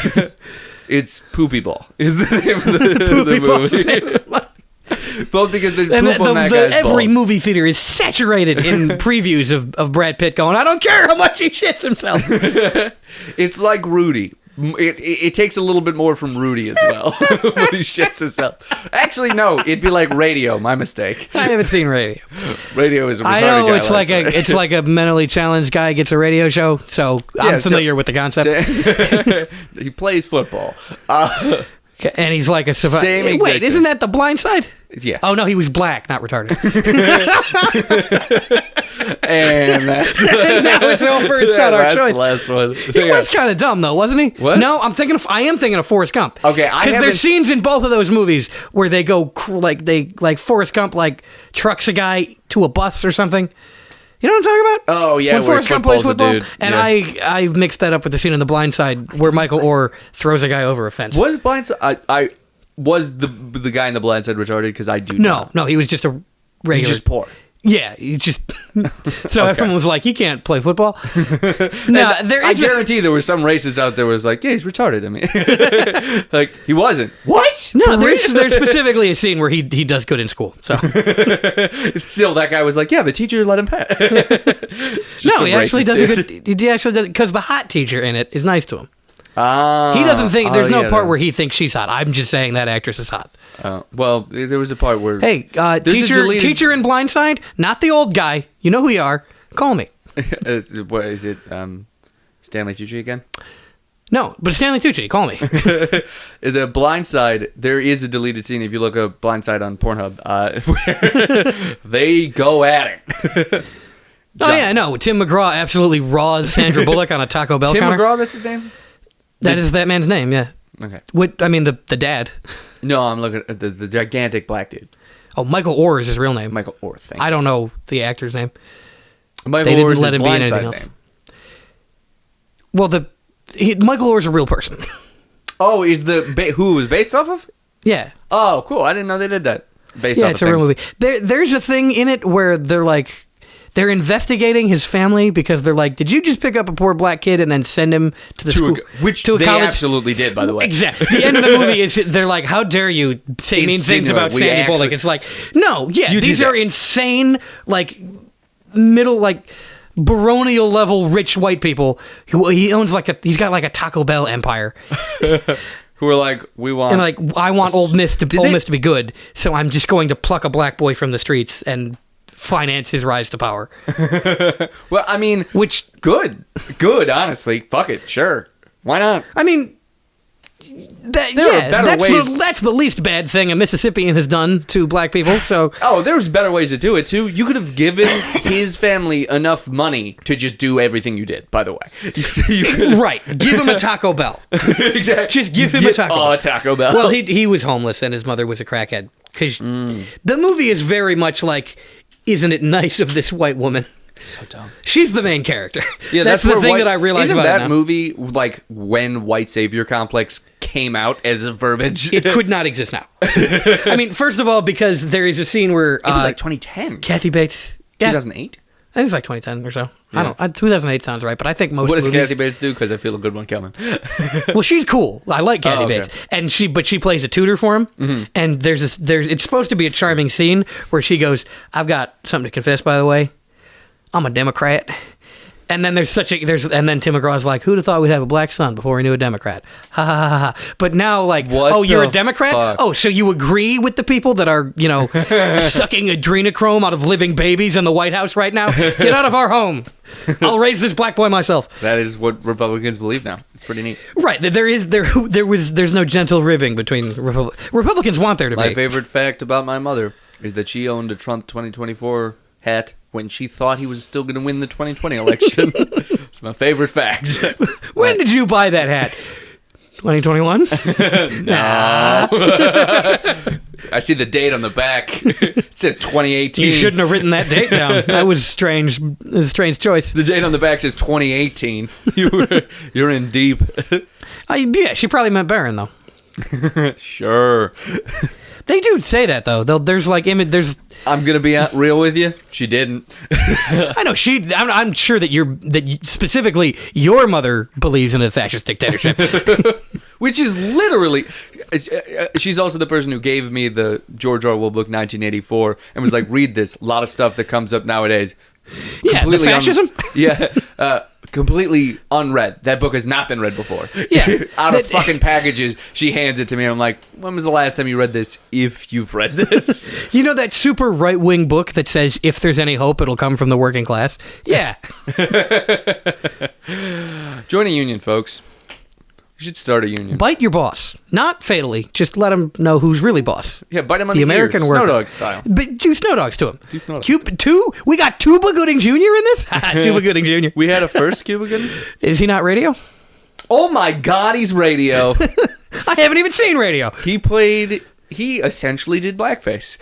It's Poopball is the name of the movie. Both because there's poop on that guy's every balls. movie theater is saturated in previews of Brad Pitt going, I don't care how much he shits himself. It's like Rudy. It takes a little bit more from Rudy as well when he shits himself. Actually, no, it'd be like Radio. My mistake. I haven't seen Radio. Radio is a retarded I know guy. it's like a mentally challenged guy gets a radio show, so I'm familiar with the concept. He plays football. And he's like a survivor. Wait, isn't that The Blind Side? Yeah. Oh, no, he was black, not retarded. And that's... now it's over. It's not our choice. The last one. He was kind of dumb, though, wasn't he? What? No, I am thinking of Forrest Gump. Okay, because there's scenes in both of those movies where they go Forrest Gump trucks a guy to a bus or something. You know what I'm talking about? Oh, yeah. When Forrest Gump plays football. And yeah. I've mixed that up with the scene in The Blind Side where Michael Orr throws a guy over a fence. Was Blind Side... Was the guy in The Blind Side retarded? Because I do not. No, he was just a regular... He's just poor. Yeah, you just so everyone was like, "You can't play football." No, I guarantee there were some racists out there was like, "Yeah, he's retarded." I mean, like he wasn't. What? No, there's specifically a scene where he does good in school. So still, that guy was like, "Yeah, the teacher let him pass." No, he actually does a good. He actually does because the hot teacher in it is nice to him. He doesn't think there's no part where he thinks she's hot. I'm just saying that actress is hot. Well, there was a part where teacher in Blindside, not the old guy. You know who you are. Call me. What is it? Stanley Tucci again? No, but Stanley Tucci. Call me. The Blindside. There is a deleted scene if you look up Blindside on Pornhub, where they go at it. Oh yeah, no. Tim McGraw absolutely raws Sandra Bullock on a Taco Bell Tim counter. McGraw, that's his name? That is that man's name, yeah. Okay. What I mean, the dad. No, I'm looking at the gigantic black dude. Oh, Michael Orr is his real name. Michael Orr. I don't know the actor's name. Michael Orr is let him be anything else. Name. Well, Michael Orr is a real person. Oh, is who it was based off of? Yeah. Oh, cool. I didn't know they did that. Based off it's a real movie. There's a thing in it where they're investigating his family because they're like, did you just pick up a poor black kid and then send him to the school? Which they college? Absolutely did, by the way. Exactly. The end of the movie is they're like, how dare you say mean things about Sandy Bullock? It's like, no, these are insane, like, middle, like, baronial level rich white people. He owns he's got like a Taco Bell empire. Who are like, we want... And like, I want Ole Miss to be good, so I'm just going to pluck a black boy from the streets and finance his rise to power. Well, I mean, good, honestly. Fuck it, sure, why not? I mean, that's the least bad thing a Mississippian has done to black people. So, there's better ways to do it too. You could have given his family enough money to just do everything you did. By the way, right? Give him a Taco Bell. Exactly. Just give him a Taco Bell. Well, he was homeless and his mother was a crackhead. Because the movie is very much like, isn't it nice of this white woman? So dumb. She's the main character. Yeah, that's the thing that I realized about that movie, like when white savior complex came out as a verbiage. It could not exist now. I mean, first of all, because there is a scene where it was like 2010, Kathy Bates, 2008. I think it was like 2010 or so. Yeah. 2008 sounds right, but I think most. What does movies... Kathy Bates do? Because I feel a good one coming. Well, she's cool. I like Kathy Bates, and she plays a tutor for him. Mm-hmm. And it's supposed to be a charming scene where she goes, "I've got something to confess, by the way. I'm a Democrat." And then and then Tim McGraw's like, "Who'd have thought we'd have a black son before we knew a Democrat?" Ha ha ha ha. But now, like, you're a Democrat? Fuck? Oh, so you agree with the people that are, sucking adrenochrome out of living babies in the White House right now? Get out of our home. I'll raise this black boy myself. That is what Republicans believe now. It's pretty neat. Right. There's no gentle ribbing between Republicans want there to be. My favorite fact about my mother is that she owned a Trump 2024 hat when she thought he was still going to win the 2020 election. It's my favorite fact. When did you buy that hat? 2021? No. I see the date on the back. It says 2018. You shouldn't have written that date down. That was strange. It was a strange choice. The date on the back says 2018. You're in deep. Yeah, she probably meant Barron, though. Sure. They do say that, though. There's like I'm gonna be real with you. She didn't. I know I'm sure that specifically your mother believes in a fascist dictatorship, which is literally. She's also the person who gave me the George Orwell book 1984 and was like, "Read this." A lot of stuff that comes up nowadays. Yeah, the fascism. Completely unread. That book has not been read before. Yeah. Out of fucking packages, she hands it to me. And I'm like, when was the last time you read this, if you've read this? You know that super right-wing book that says, if there's any hope, it'll come from the working class? Yeah. Join a union, folks. You should start a union. Bite your boss. Not fatally. Just let him know who's really boss. Yeah, bite him on the American ear. worker. Snow Dog style. But do Snow Dogs to him. Do Snow Dogs. Two? We got Cuba Gooding Jr. in this? Cuba Gooding Jr. We had a first Cuba Gooding? Is he not radio? Oh my God, he's radio. I haven't even seen radio. He essentially did blackface.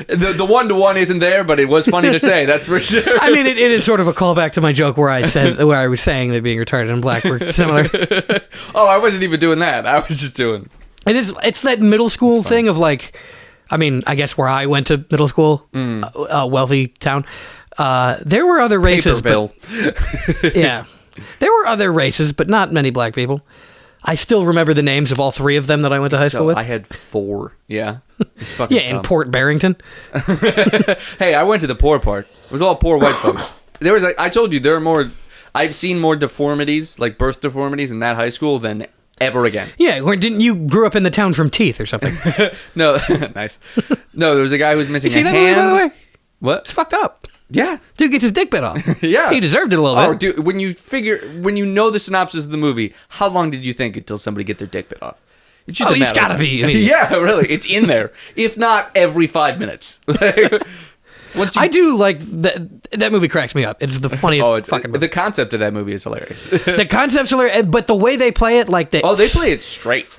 The one-to-one isn't there, but it was funny to say, that's for sure. I mean, it is sort of a callback to my joke where I was saying that being retarded and black were similar. Oh, I wasn't even doing that. I was just doing... It's that middle school thing of like, I mean, I guess where I went to middle school, a wealthy town, there were other races. Paperville. Yeah. There were other races, but not many black people. I still remember the names of all 3 of them that I went to high school with. I had 4. Yeah. Yeah, in Port Barrington. Hey, I went to the poor part. It was all poor white folks. There was, I told you, there are more. I've seen more deformities, like birth deformities, in that high school than ever again. Yeah, didn't you grew up in the town from Teeth or something? No, nice. No, there was a guy who was missing You see a that hand. movie, by the way? What? It's fucked up. Yeah. Dude gets his dick bit off. Yeah. He deserved it a little bit. Oh, dude, when you know the synopsis of the movie, how long did you think until somebody get their dick bit off? It's just he's got to be. I mean, yeah, really. It's in there. If not, every 5 minutes. I do like that movie cracks me up. It's the funniest fucking movie. The concept of that movie is hilarious. The concept's hilarious, but the way they play it, like they play it straight.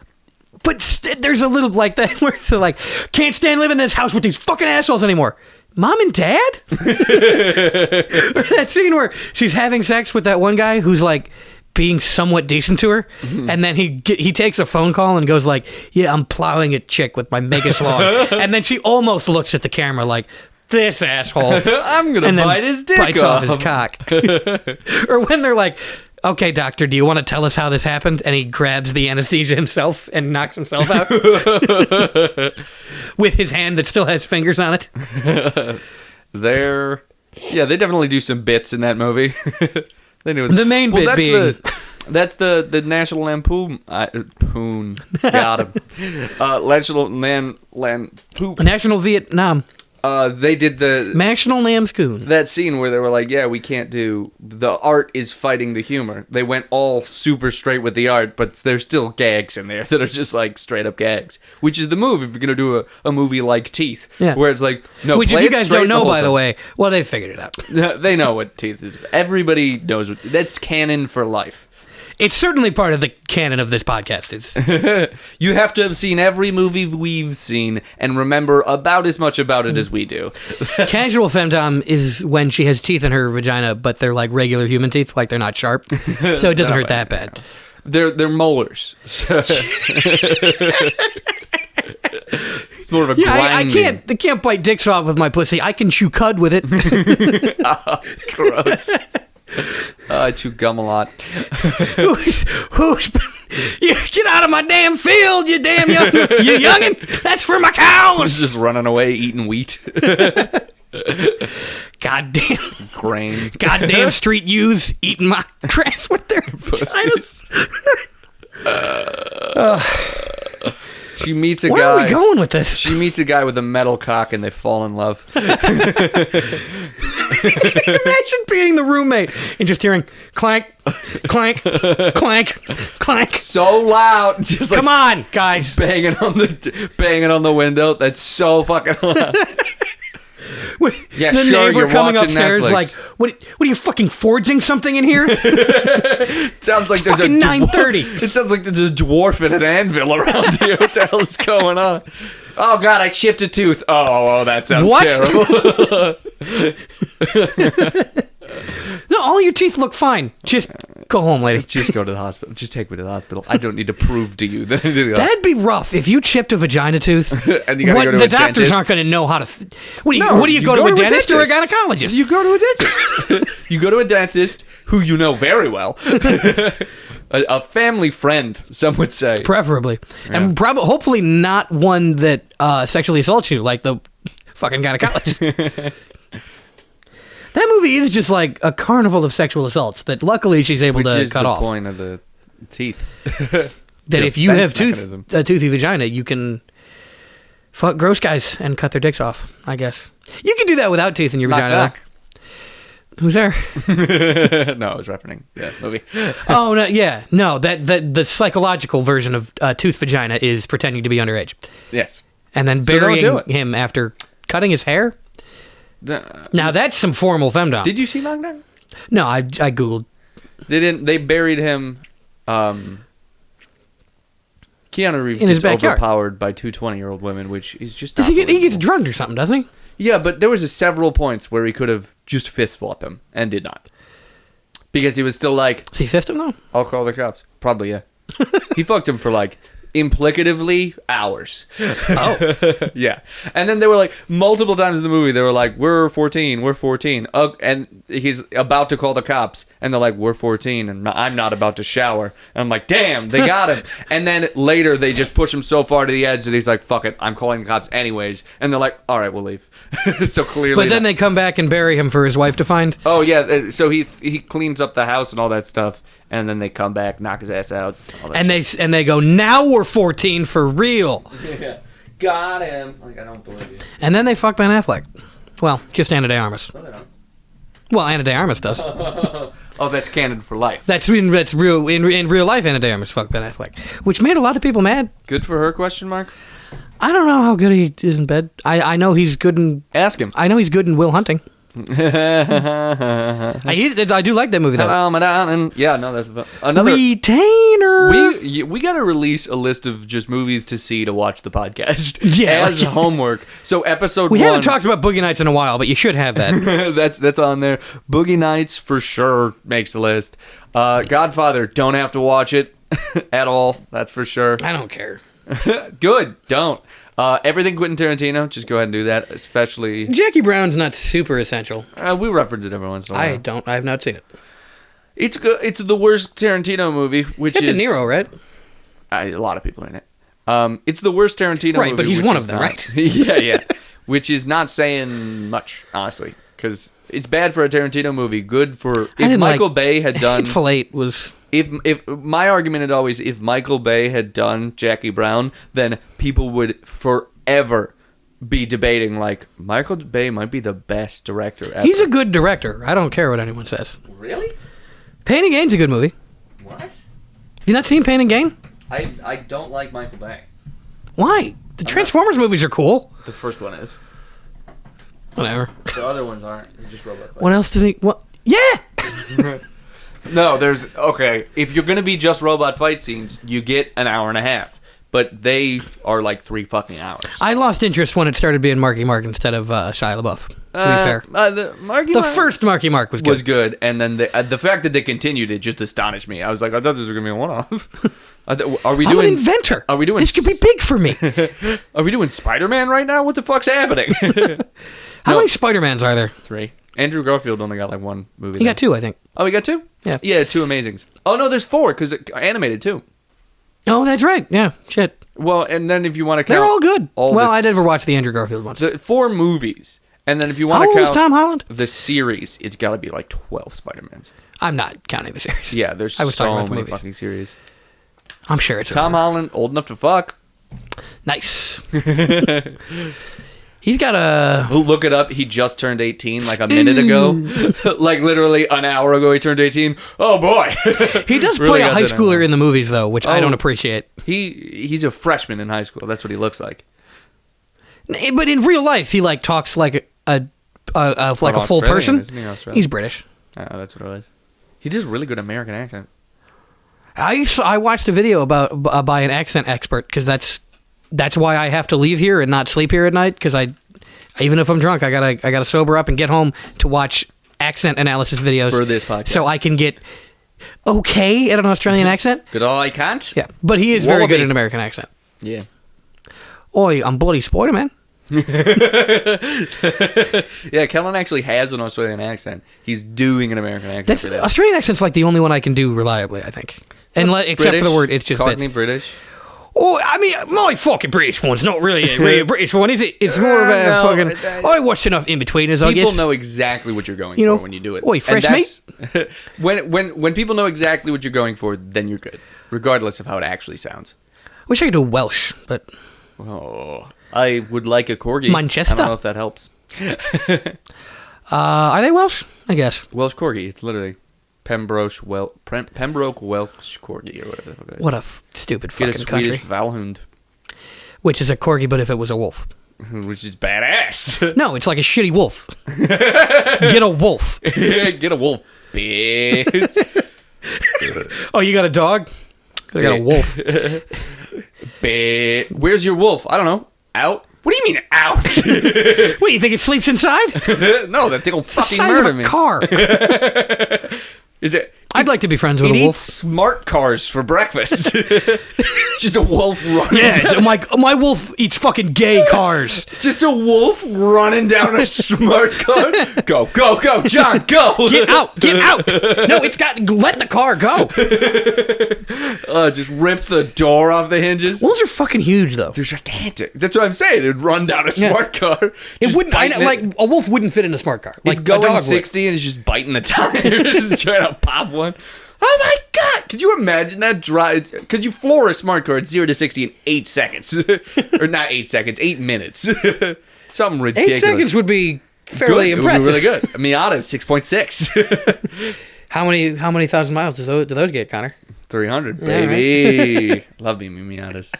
But there's a little like that where they're like, can't stand living in this house with these fucking assholes anymore. Mom and Dad? Or that scene where she's having sex with that one guy who's like being somewhat decent to her, and then he takes a phone call and goes like, yeah, I'm plowing a chick with my mega slog. And then she almost looks at the camera like, this asshole. I'm going to bite his dick bites off his cock. Or when they're like, okay, doctor, do you want to tell us how this happened? And he grabs the anesthesia himself and knocks himself out with his hand that still has fingers on it. They definitely do some bits in that movie. They knew the main bit being... That's the National Lampoon. Poon. Got him. National Vietnam. They did the National Namskoon. That scene where they were like, yeah, we can't do, the art is fighting the humor. They went all super straight with the art, but there's still gags in there that are just like straight up gags, which is the move if you're going to do a movie like Teeth, where it's like, no, which if you guys don't know, by the way, well, they figured it out. They know what Teeth is. Everybody knows that's canon for life. It's certainly part of the canon of this podcast. You have to have seen every movie we've seen and remember about as much about it as we do. Casual femdom is when she has teeth in her vagina, but they're like regular human teeth, like they're not sharp, so it doesn't hurt that bad. They're molars. So. It's more of a grinding. I can't bite dicks off with my pussy. I can chew cud with it. Oh, gross. I chew gum a lot. Who's you get out of my damn field, you damn you youngin'. That's for my cows. Just running away eating wheat. Goddamn grain. Goddamn street youths eating my grass with their vaginas. She meets a guy. Where are we going with this? She meets a guy with a metal cock and they fall in love. Imagine being the roommate and just hearing clank, clank, clank, clank. So loud. Just like come on, guys. Banging on the window. That's so fucking loud. Yeah, the sure, neighbor you're coming watching upstairs Netflix. like, what are you fucking forging something in here? Sounds like there's fucking 9:30. It sounds like there's a dwarf and an anvil around here. What the hell's going on? Oh god, I chipped a tooth. Oh, that sounds terrible. No, all your teeth look fine. Just go home, lady. Just go to the hospital. Just take me to the hospital. I don't need to prove to you that I did. That'd be rough if you chipped a vagina tooth. And you gotta go to the a doctors dentist. Aren't going to know how to. What do you go to a dentist or a gynecologist? You go to a dentist. You go to a dentist who you know very well. A family friend, some would say. Preferably. Yeah. And hopefully not one that sexually assaults you, like the fucking gynecologist. That movie is just like a carnival of sexual assaults that luckily she's able to cut off. Which is the point of the teeth. That if you have a toothy vagina, you can fuck gross guys and cut their dicks off, I guess. You can do that without teeth in your vagina. Knock. Who's there? No, I was referencing that movie. Oh, no, yeah. No, the psychological version of tooth vagina is pretending to be underage. Yes. And then burying him after cutting his hair. Now that's some formal femdom. Did you see Knock Knock? No, I googled. They buried him. Keanu Reeves in his gets backyard. Overpowered by two 20-year-old women, which is just. He gets drugged or something, doesn't he? Yeah, but there was several points where he could have just fist fought them and did not, because he was still like. Does he fist him though? I'll call the cops. Probably, yeah. He fucked him for like implicatively hours. Oh. Yeah. And then they were like, multiple times in the movie, they were like, we're 14. And he's about to call the cops. And they're like, we're 14. And I'm not about to shower. And I'm like, damn, they got him. And then later, they just push him so far to the edge that he's like, fuck it, I'm calling the cops anyways. And they're like, all right, we'll leave. So clearly. But then they come back and bury him for his wife to find. Oh, yeah. So he cleans up the house and all that stuff. And then they come back, knock his ass out. And they go, now we're 14 for real. Yeah. Got him. Like, I don't believe you. And then they fuck Ben Affleck. Well, just Ana de Armas. No, they don't. Well, Ana de Armas does. Oh, that's canon for life. That's real. In real life, Ana de Armas fucked Ben Affleck, which made a lot of people mad. Good for her, question mark? I don't know how good he is in bed. I know he's good in... Ask him. I know he's good in Will Hunting. I do like that movie, though. Hello, my darling. Yeah, no, that's another... Retainer! We got to release a list of just movies to see to watch the podcast. Yeah. As homework. So episode 1... We haven't talked about Boogie Nights in a while, but you should have that. That's on there. Boogie Nights for sure makes the list. Godfather, don't have to watch it at all. That's for sure. I don't care. Good, don't. Everything Quentin Tarantino, just go ahead and do that, especially... Jackie Brown's not super essential. We reference it every once in a while. I have not seen it. It's good. It's the worst Tarantino movie, which It's is... De Niro, right? A lot of people in it. It's the worst Tarantino movie. Right, but he's which one is of them, not- right? Yeah. Which is not saying much, honestly, because it's bad for a Tarantino movie, good for... If Michael Bay had done... Hateful Eight was... If my argument is always, if Michael Bay had done Jackie Brown, then people would forever be debating, like, Michael Bay might be the best director ever. He's a good director. I don't care what anyone says. Really? Pain and Gain's a good movie. What? Have you not seen Pain and Gain? I don't like Michael Bay. Why? The Transformers movies are cool. The first one is. Whatever. The other ones aren't. They're just robot fights. What else does he... What? Yeah! No, there's... Okay, if you're going to be just robot fight scenes, you get an hour and a half. But they are like 3 fucking hours. I lost interest when it started being Marky Mark instead of Shia LaBeouf, to be fair. The First Marky Mark was good. Was good, and then the fact that they continued it just astonished me. I was like, I thought this was going to be a one-off. Are we I'm doing... an inventor. Are we doing... This could be big for me. Are we doing Spider-Man right now? What the fuck's happening? How many Spider-Mans are there? 3. Andrew Garfield only got like 1 movie. He got 2, I think. Oh, he got 2? Yeah. Yeah, 2 Amazings. Oh, no, there's 4, because animated too. Oh, that's right. Yeah, shit. Well, and then if you want to count... They're all good. I this- never watched the Andrew Garfield ones. The 4 movies. And then if you How want to old is count... Tom Holland? The series, it's got to be like 12 Spider-Mans. I'm not counting the series. Yeah, there's I was talking so about the many movies. fucking series. I'm sure it's Tom over. Holland, old enough to fuck. Nice. He's got a... Look it up. He just turned 18 like a minute ago. Like literally an hour ago he turned 18. Oh boy. He does Really play a got high that schooler out. in the movies, though, which I don't appreciate. He's a freshman in high school. That's what he looks like. But in real life, he like talks like a full Australian, person. isn't he Australian? He's British. Oh, that's what it was. He does really good American accent. I watched a video by an accent expert because that's why I have to leave here and not sleep here at night, because even if I'm drunk, I gotta sober up and get home to watch accent analysis videos For this podcast. so I can get okay at an Australian accent. Good all I can't? Yeah, but he is very Wallaby. good at an American accent. Yeah. Oi, I'm bloody Spider-Man. Yeah, Kellen actually has an Australian accent. He's doing an American accent for that. Australian accent's like the only one I can do reliably, I think. And except for the word, it's just Cockney bits. British. Oh, I mean, my fucking British one's not really a British one, is it? It's more of a No, fucking... I watched enough in-betweeners, I guess. People know exactly what you're going You know, for when you do it. oi, fresh And when people know exactly what you're going for, then you're good, regardless of how it actually sounds. Wish I could do Welsh, but... Oh, I would like a corgi. Manchester. I don't know if that helps. Are they Welsh? I guess. Welsh corgi. It's literally Pembroke Welsh corgi or whatever. the fuck it is. What a stupid Get a fucking Swedish country. Valhund, Which is a corgi, but if it was a wolf. which is badass. No, it's like a shitty wolf. Get a wolf. Get a wolf, bitch. Oh, you got a dog? I got a wolf. Where's your wolf? I don't know. Out? What do you mean out? What, do you think it sleeps inside? No, that thing will It's the fucking size murder of a me. car. Is I'd like to be friends with It a wolf. eats smart cars for breakfast. Just a wolf running. Yeah, my wolf eats fucking gay cars. Just a wolf running down a smart car. Go, go, go, John, go. Get out, get out. No, let the car go. Just rips the door off the hinges. Wolves are fucking huge, though. They're gigantic. That's what I'm saying. It'd run down a smart car. It wouldn't. Like a wolf wouldn't fit in a smart car. Like it's going a dog 60 would. and it's just biting the tires, trying to pop one. Oh my god! Could you imagine that drive? Could you floor a smart car at 0 to 60 in 8 seconds, or not 8 seconds, 8 minutes? Something ridiculous. 8 seconds would be fairly impressive. It would be really good. A Miata is 6.6. How many thousand miles do those get, Connor? 300, baby. Yeah, right. Love me Miatas.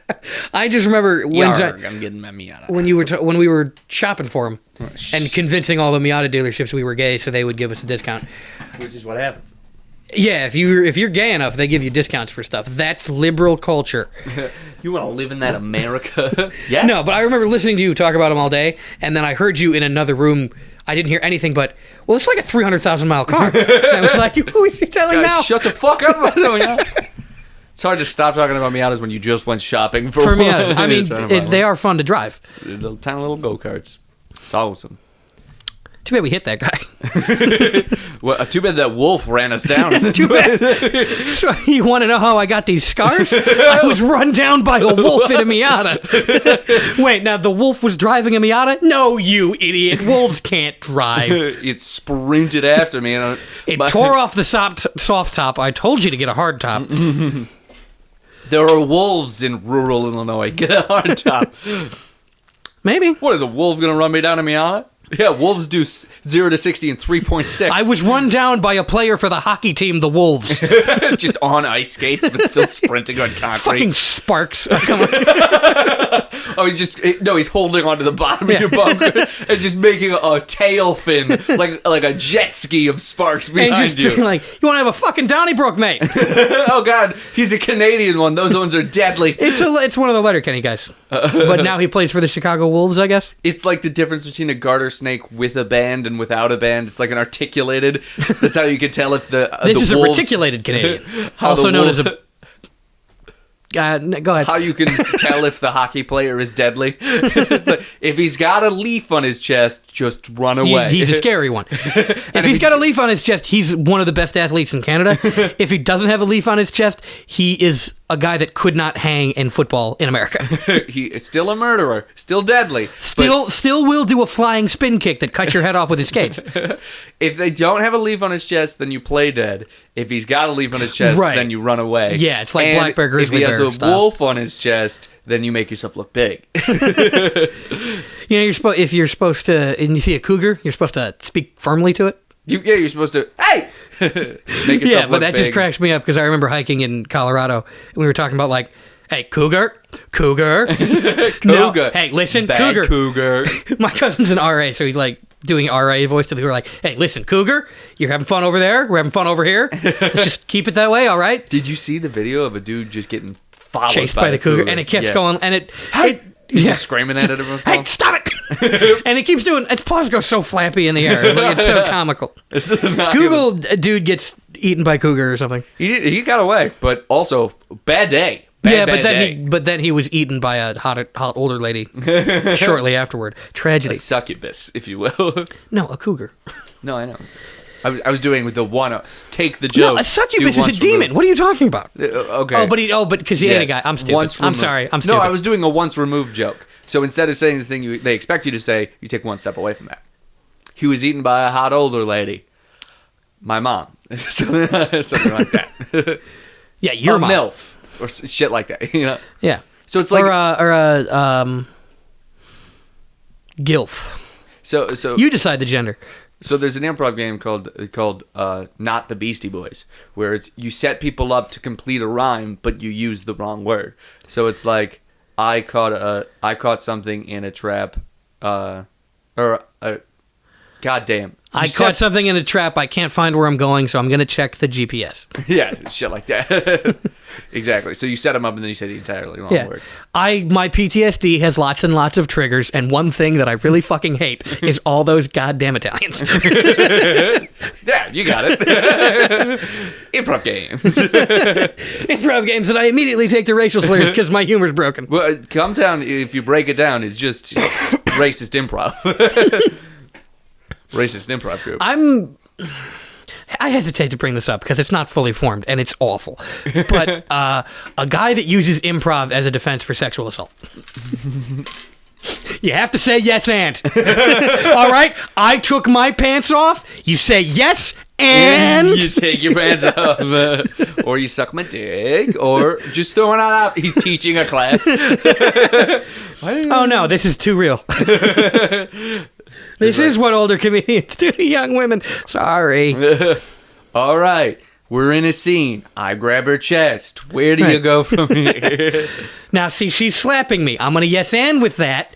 I just remember when I'm getting my Miata. when we were shopping for them and convincing all the Miata dealerships we were gay, so they would give us a discount. Which is what happens. Yeah, if you're gay enough, they give you discounts for stuff. That's liberal culture. You want to live in that America? Yeah. No, but I remember listening to you talk about them all day, and then I heard you in another room. I didn't hear anything but, well, it's like a 300,000-mile car. And I was like, who are you telling Guys, now? shut the fuck up. It's hard to stop talking about Miatas when you just went shopping for Miatas. I mean, they are fun to drive. Little tiny little go-karts. It's awesome. Too bad we hit that guy. Well, too bad that wolf ran us down. Too bad. So you want to know how I got these scars? I was run down by a wolf in a Miata. Wait, now the wolf was driving a Miata? No, you idiot. Wolves can't drive. It sprinted after me. And it tore off the soft top. I told you to get a hard top. There are wolves in rural Illinois. Get a hard top. Maybe. What, is a wolf going to run me down a Miata? Yeah, wolves do 0 to 60 in 3.6. I was run down by a player for the hockey team, the Wolves. Just on ice skates, but still sprinting on concrete. Fucking sparks. Oh, he's holding onto the bottom of your bunker and just making a tail fin, like a jet ski of sparks behind and just you. Like, you want to have a fucking Donnybrook, mate? Oh God, he's a Canadian one. Those ones are deadly. It's one of the Letterkenny guys, but now he plays for the Chicago Wolves, I guess. It's like the difference between a garter snake with a band and without a band. It's like an articulated. That's how you can tell if the this the is wolves, a reticulated Canadian, also known as a. Go ahead. How you can tell if the hockey player is deadly. It's like, if he's got a leaf on his chest, just run away. He's a scary one. If he's got a leaf on his chest, he's one of the best athletes in Canada. If he doesn't have a leaf on his chest, he is a guy that could not hang in football in America. He is still a murderer, still deadly. Still will do a flying spin kick that cuts your head off with his skates. If they don't have a leaf on his chest, then you play dead. If he's got a leaf on his chest, then you run away. Yeah, it's like and Black Bear Grizzly Bear If he has a style. wolf on his chest, then you make yourself look big. You know, if you're supposed to, and you see a cougar, you're supposed to speak firmly to it. You're supposed to, hey! Make yourself Yeah, look but that big. just cracks me up because I remember hiking in Colorado and we were talking about like, hey, cougar. No, hey, listen, Bad cougar. My cousin's an RA, so he's like doing RA voice to the like, hey, listen, cougar, you're having fun over there. We're having fun over here. Let's just keep it that way, all right? Did you see the video of a dude just getting followed Chased by the cougar, and it kept going, and it He's just screaming at it every once in a hey, while. stop it! And it keeps doing, its paws go so flappy in the air. It's so comical. Google dude gets eaten by cougar or something. He got away, but also bad day. But then he was eaten by a hot older lady shortly afterward. Tragedy. A succubus, if you will. No, a cougar. No, I know. I was doing with the one. Take the joke. No, a succubus is a demon. What are you talking about? Okay. But because he ate a guy. I'm stupid. I'm sorry. I'm stupid. No, I was doing a once removed joke. So instead of saying the thing they expect you to say, you take one step away from that. He was eaten by a hot older lady. My mom. Something like that. Yeah, your mom. MILF. Or shit like that, you know? Yeah. So it's like... Or a gilf. So you decide the gender. So there's an improv game called Not the Beastie Boys, where it's you set people up to complete a rhyme, but you use the wrong word. So it's like I caught something in a trap, goddamn, I caught something in a trap. I can't find where I'm going, so I'm going to check the GPS. Yeah, shit like that. Exactly. So you set them up, and then you say the entirely wrong word. My PTSD has lots and lots of triggers, and one thing that I really fucking hate is all those goddamn Italians. Yeah, you got it. Improv games. Improv games that I immediately take to racial slurs because my humor's broken. Well, Come Down, if you break it down, is just racist improv. Racist improv group. I hesitate to bring this up because it's not fully formed and it's awful. But a guy that uses improv as a defense for sexual assault. You have to say yes and. All right? I took my pants off. You say yes and. You take your pants off. Or you suck my dick. Or just throwing it out. He's teaching a class. Oh, no. This is too real. This is what older comedians do to young women. Sorry. All right. We're in a scene. I grab her chest. Where do you go from here? Now, see, she's slapping me. I'm going to yes and with that.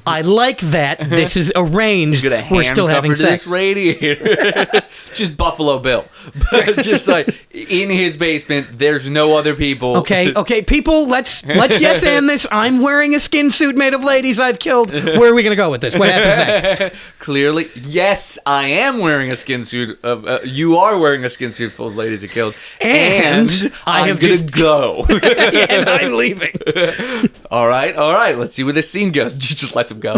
I like that. This is arranged. We're still having sex. This radiator. Just Buffalo Bill. But just like in his basement, there's no other people. Okay, people, let's yes and this. I'm wearing a skin suit made of ladies I've killed. Where are we going to go with this? What happens next? Clearly, yes, I am wearing a skin suit. You are wearing a skin suit full of ladies I killed. And I'm going to go. And I'm leaving. All right. Let's see where this scene goes. Just lets him go.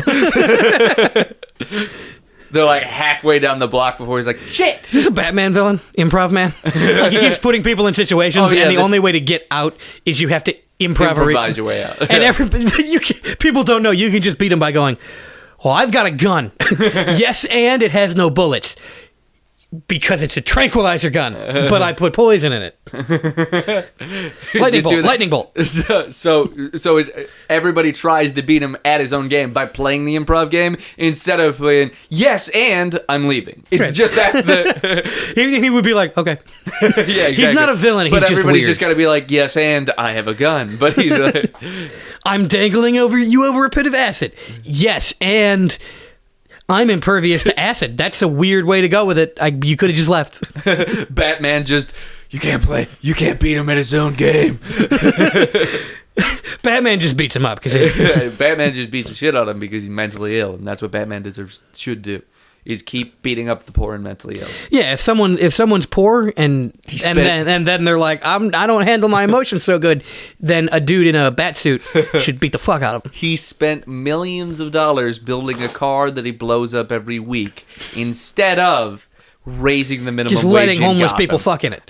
They're like halfway down the block before he's like, shit! Is this a Batman villain? Improv man? Like he keeps putting people in situations, and the only way to get out is you have to improvise your way out. And people don't know. You can just beat them by going, well, I've got a gun. Yes, and it has no bullets. Because it's a tranquilizer gun, but I put poison in it. Lightning bolt. So everybody tries to beat him at his own game by playing the improv game instead of playing yes and I'm leaving. It's just that he would be like, okay. Yeah, exactly. He's not a villain. He's everybody's just got to be like yes and I have a gun. But he's like, I'm dangling over a pit of acid. Yes and. I'm impervious to acid. That's a weird way to go with it. You could have just left. Batman you can't beat him at his own game. Batman just beats him up. Batman just beats the shit out of him because he's mentally ill, and that's what Batman should do. Is keep beating up the poor and mentally ill. Yeah, if someone's poor and then they're like, I don't handle my emotions so good, then a dude in a bat suit should beat the fuck out of him. He spent millions of dollars building a car that he blows up every week instead of raising the minimum wage. Just letting homeless people fuck in it.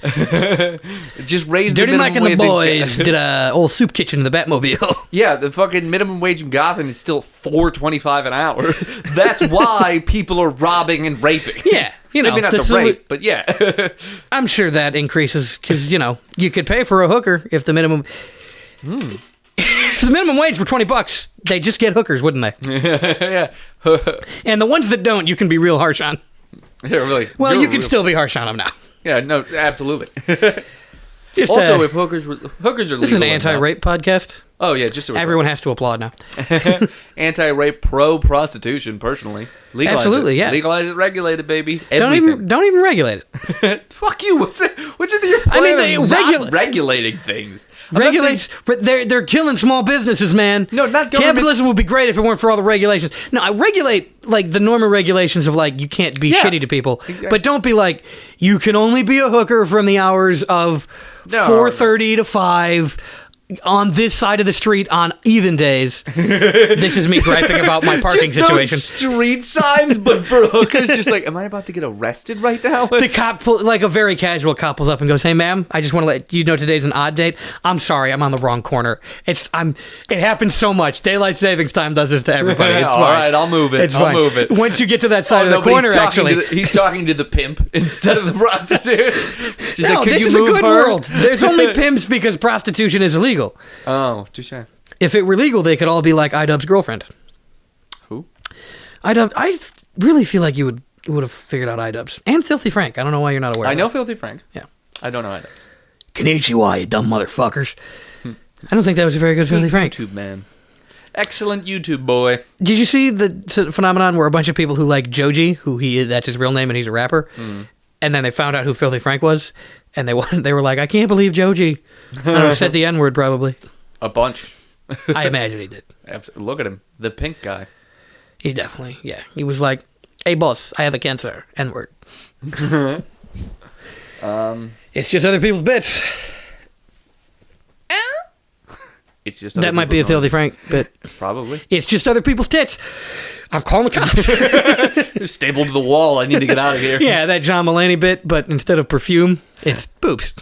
Just raise Dirty the minimum Mike and wage. the boys did a old soup kitchen in the Batmobile. Yeah, the fucking minimum wage in Gotham is still $4.25 an hour. That's why people are robbing and raping. Yeah, maybe not the rape, but yeah. I'm sure that increases because you could pay for a hooker if the minimum. If the minimum wage were $20, they'd just get hookers, wouldn't they? Yeah. And the ones that don't, you can be real harsh on. Yeah, really. Well, you can still be harsh on them now. Yeah, no, absolutely. Also, if hookers are legal. This is an anti-rape podcast. Oh, yeah, just so everyone has to applaud now. Anti-rape, pro-prostitution, personally. Legalize Absolutely, it. yeah. Legalize it, regulate it, baby. Don't even regulate it. Fuck you. What's your plan? They regulating things. But they're killing small businesses, man. No, not government. Capitalism would be great if it weren't for all the regulations. No, I regulate like the normal regulations of like you can't be shitty to people, but don't be like you can only be a hooker from the hours of 4:30 to 5. On this side of the street on even days. This is me griping about my parking situation. No street signs, but for hookers, just like, am I about to get arrested right now? The cop, like a very casual cop, pulls up and goes, "Hey, ma'am, I just want to let you know today's an odd date. I'm sorry, I'm on the wrong corner. It happens so much. Daylight savings time does this to everybody. It's fine. All right, I'll move it. I'll move it. Once you get to that side of the corner, he's talking to the pimp instead of the prostitute. This is a good world. There's only pimps because prostitution is illegal. Oh, touche. If it were legal, they could all be like iDubbbz's girlfriend. Who? iDubbbz. I really feel like you would have figured out iDubbbz. And Filthy Frank. I don't know why you're not aware of I know Filthy Frank. Yeah. I don't know iDubbbz. Konnichiwa, you dumb motherfuckers. I don't think that was a very good Filthy Frank. YouTube man. Excellent YouTube boy. Did you see the phenomenon where a bunch of people who like Joji, that's his real name and he's a rapper, and then they found out who Filthy Frank was, and they were like, I can't believe Joji. And said the N-word probably. A bunch. I imagine he did. Look at him. The pink guy. He definitely, yeah. He was like, hey boss, I have a cancer. N-word. It's just other people's bits. It's just that might be a Filthy Frank bit. Probably. It's just other people's tits. I'm calling the cops. Stapled to the wall. I need to get out of here. Yeah, that John Mulaney bit, but instead of perfume, it's boobs.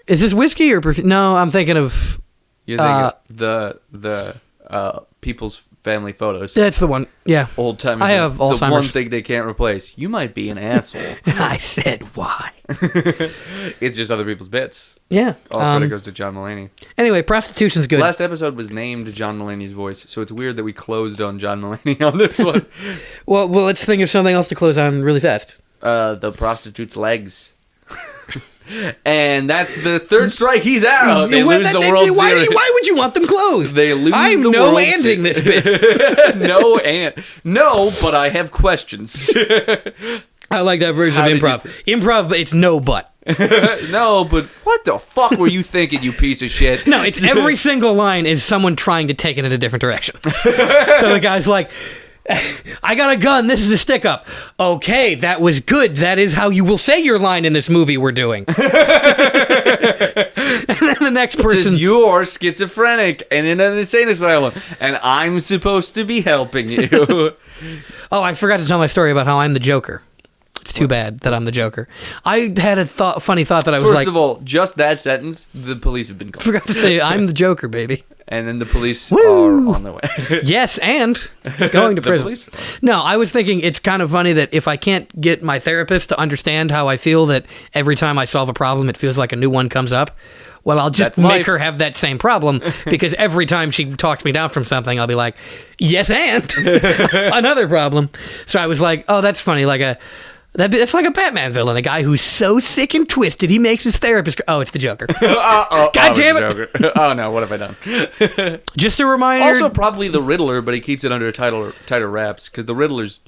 Is this whiskey or perfume? No, I'm thinking of... You're thinking the people's family photos. That's the one. Yeah. Old time. I have Alzheimer's. The one thing they can't replace. You might be an asshole. I said why. It's just other people's bits. Yeah. All credit goes to John Mulaney. Anyway, prostitution's good. Last episode was named John Mulaney's voice, so it's weird that we closed on John Mulaney on this one. well, let's think of something else to close on really fast. The prostitute's legs. And that's the third strike. He's out. They lose the World Series. Why would you want them closed? They lose I'm the no World anding Series. this bit. No, but I have questions. I like that version of improv. Improv, but it's no but. No, but what the fuck were you thinking, you piece of shit? No, it's every single line is someone trying to take it in a different direction. So the guy's like, I got a gun. This is a stick up. Okay, that was good. That is how you will say your line in this movie we're doing. And then the next person. You're schizophrenic and in an insane asylum, and I'm supposed to be helping you. Oh, I forgot to tell my story about how I'm the Joker. It's too bad that I'm the Joker. I had a funny thought that I was First of all, just that sentence, the police have been called. Forgot to say, I'm the Joker, baby. And then the police are on their way. Yes, and going to prison. No, I was thinking it's kind of funny that if I can't get my therapist to understand how I feel that every time I solve a problem, it feels like a new one comes up. Well, I'll just make her have that same problem because every time she talks me down from something, I'll be like, yes, and another problem. So I was like, oh, that's funny. That's like a Batman villain, a guy who's so sick and twisted, he makes his therapist... Oh, it's the Joker. God damn it! Oh, no, what have I done? Just a reminder... Also, probably the Riddler, but he keeps it under tighter wraps, because the Riddler's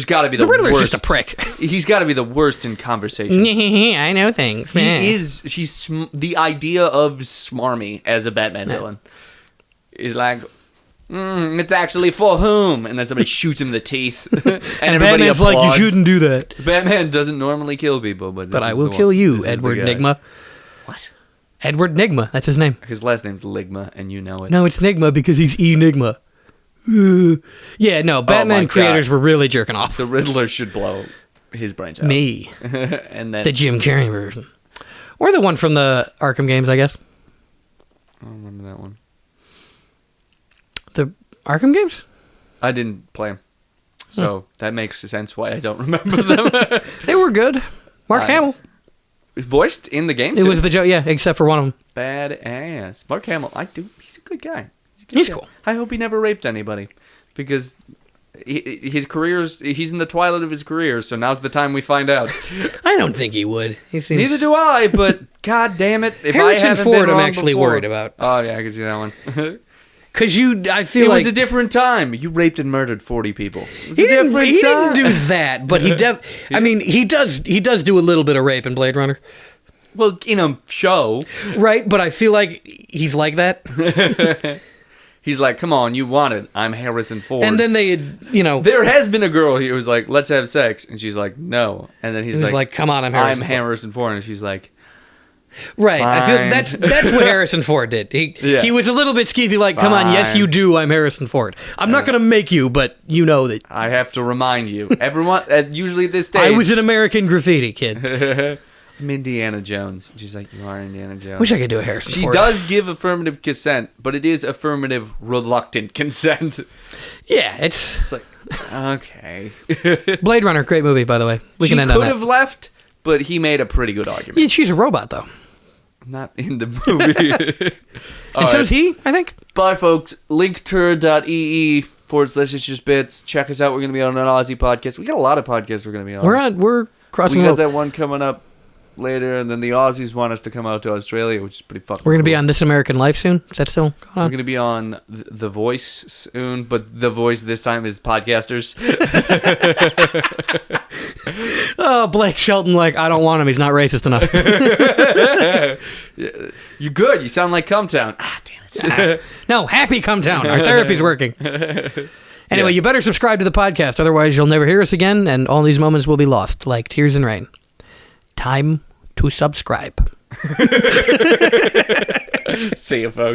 got to be the worst. The Riddler's just a prick. He's got to be the worst in conversation. I know things. She's the idea of smarmy as a Batman villain. Is like... it's actually for whom? And then somebody shoots him in the teeth. And everybody Batman's applauds. like, you shouldn't do that. Batman doesn't normally kill people, but I will kill you, Edward Nigma. What? Edward Nigma, that's his name. His last name's Ligma, and you know it. No, it's Nigma because he's Enigma. Yeah, no, Batman creators were really jerking off. The Riddler should blow his brains out. Me. And then the Jim Carrey version. Or the one from the Arkham games, I guess. I don't remember that one. The Arkham games? I didn't play them. So that makes sense why I don't remember them. They were good. Mark Hamill. Voiced in the game, too? It was the Joe, yeah, except for one of them. Badass. Mark Hamill, he's a good guy. He's cool. I hope he never raped anybody. Because he's in the twilight of his career, so now's the time we find out. I don't think he would. Neither do I, but god damn it. If Harrison I haven't Ford, been I'm actually before, worried about. Oh, yeah, I can see that one. Because I feel like... It was a different time. You raped and murdered 40 people. He didn't do that, but he does do a little bit of rape in Blade Runner. Well, in a show. Right, but I feel like he's like that. He's like, come on, you want it. I'm Harrison Ford. And then There has been a girl who was like, let's have sex. And she's like, no. And then he's like, come on, I'm Harrison Ford. And she's like... Right, fine. I feel that's what Harrison Ford did. He was a little bit skeevy, like, come on, yes you do, I'm Harrison Ford. I'm not going to make you, but you know that. I have to remind you. Everyone, usually at this stage... I was an American Graffiti kid. I'm Indiana Jones. She's like, you are Indiana Jones. Wish I could do a Harrison Ford. She does give affirmative consent, but it is affirmative reluctant consent. Yeah, it's like, okay. Blade Runner, great movie, by the way. We can end on that. She could have left, but he made a pretty good argument. Yeah, she's a robot, though. Not in the movie. And so is he, I think. Bye, folks. linktr.ee /itsjustbits. Check us out. We're going to be on an Aussie podcast. We got a lot of podcasts we're going to be on. We're crossing We the... got that one coming up later, and then the Aussies want us to come out to Australia, which is pretty fucking We're going to be cool. on This American Life soon? Is that still going We're on? going to be on The Voice soon, but The Voice this time is podcasters. Oh, Blake Shelton, like, I don't want him. He's not racist enough. You good. You sound like Cumtown. Ah, damn it. No, happy come down. Our therapy's working. Anyway, Yeah. you better subscribe to the podcast. Otherwise, you'll never hear us again, and all these moments will be lost, like tears in rain. Time to subscribe. See you, folks.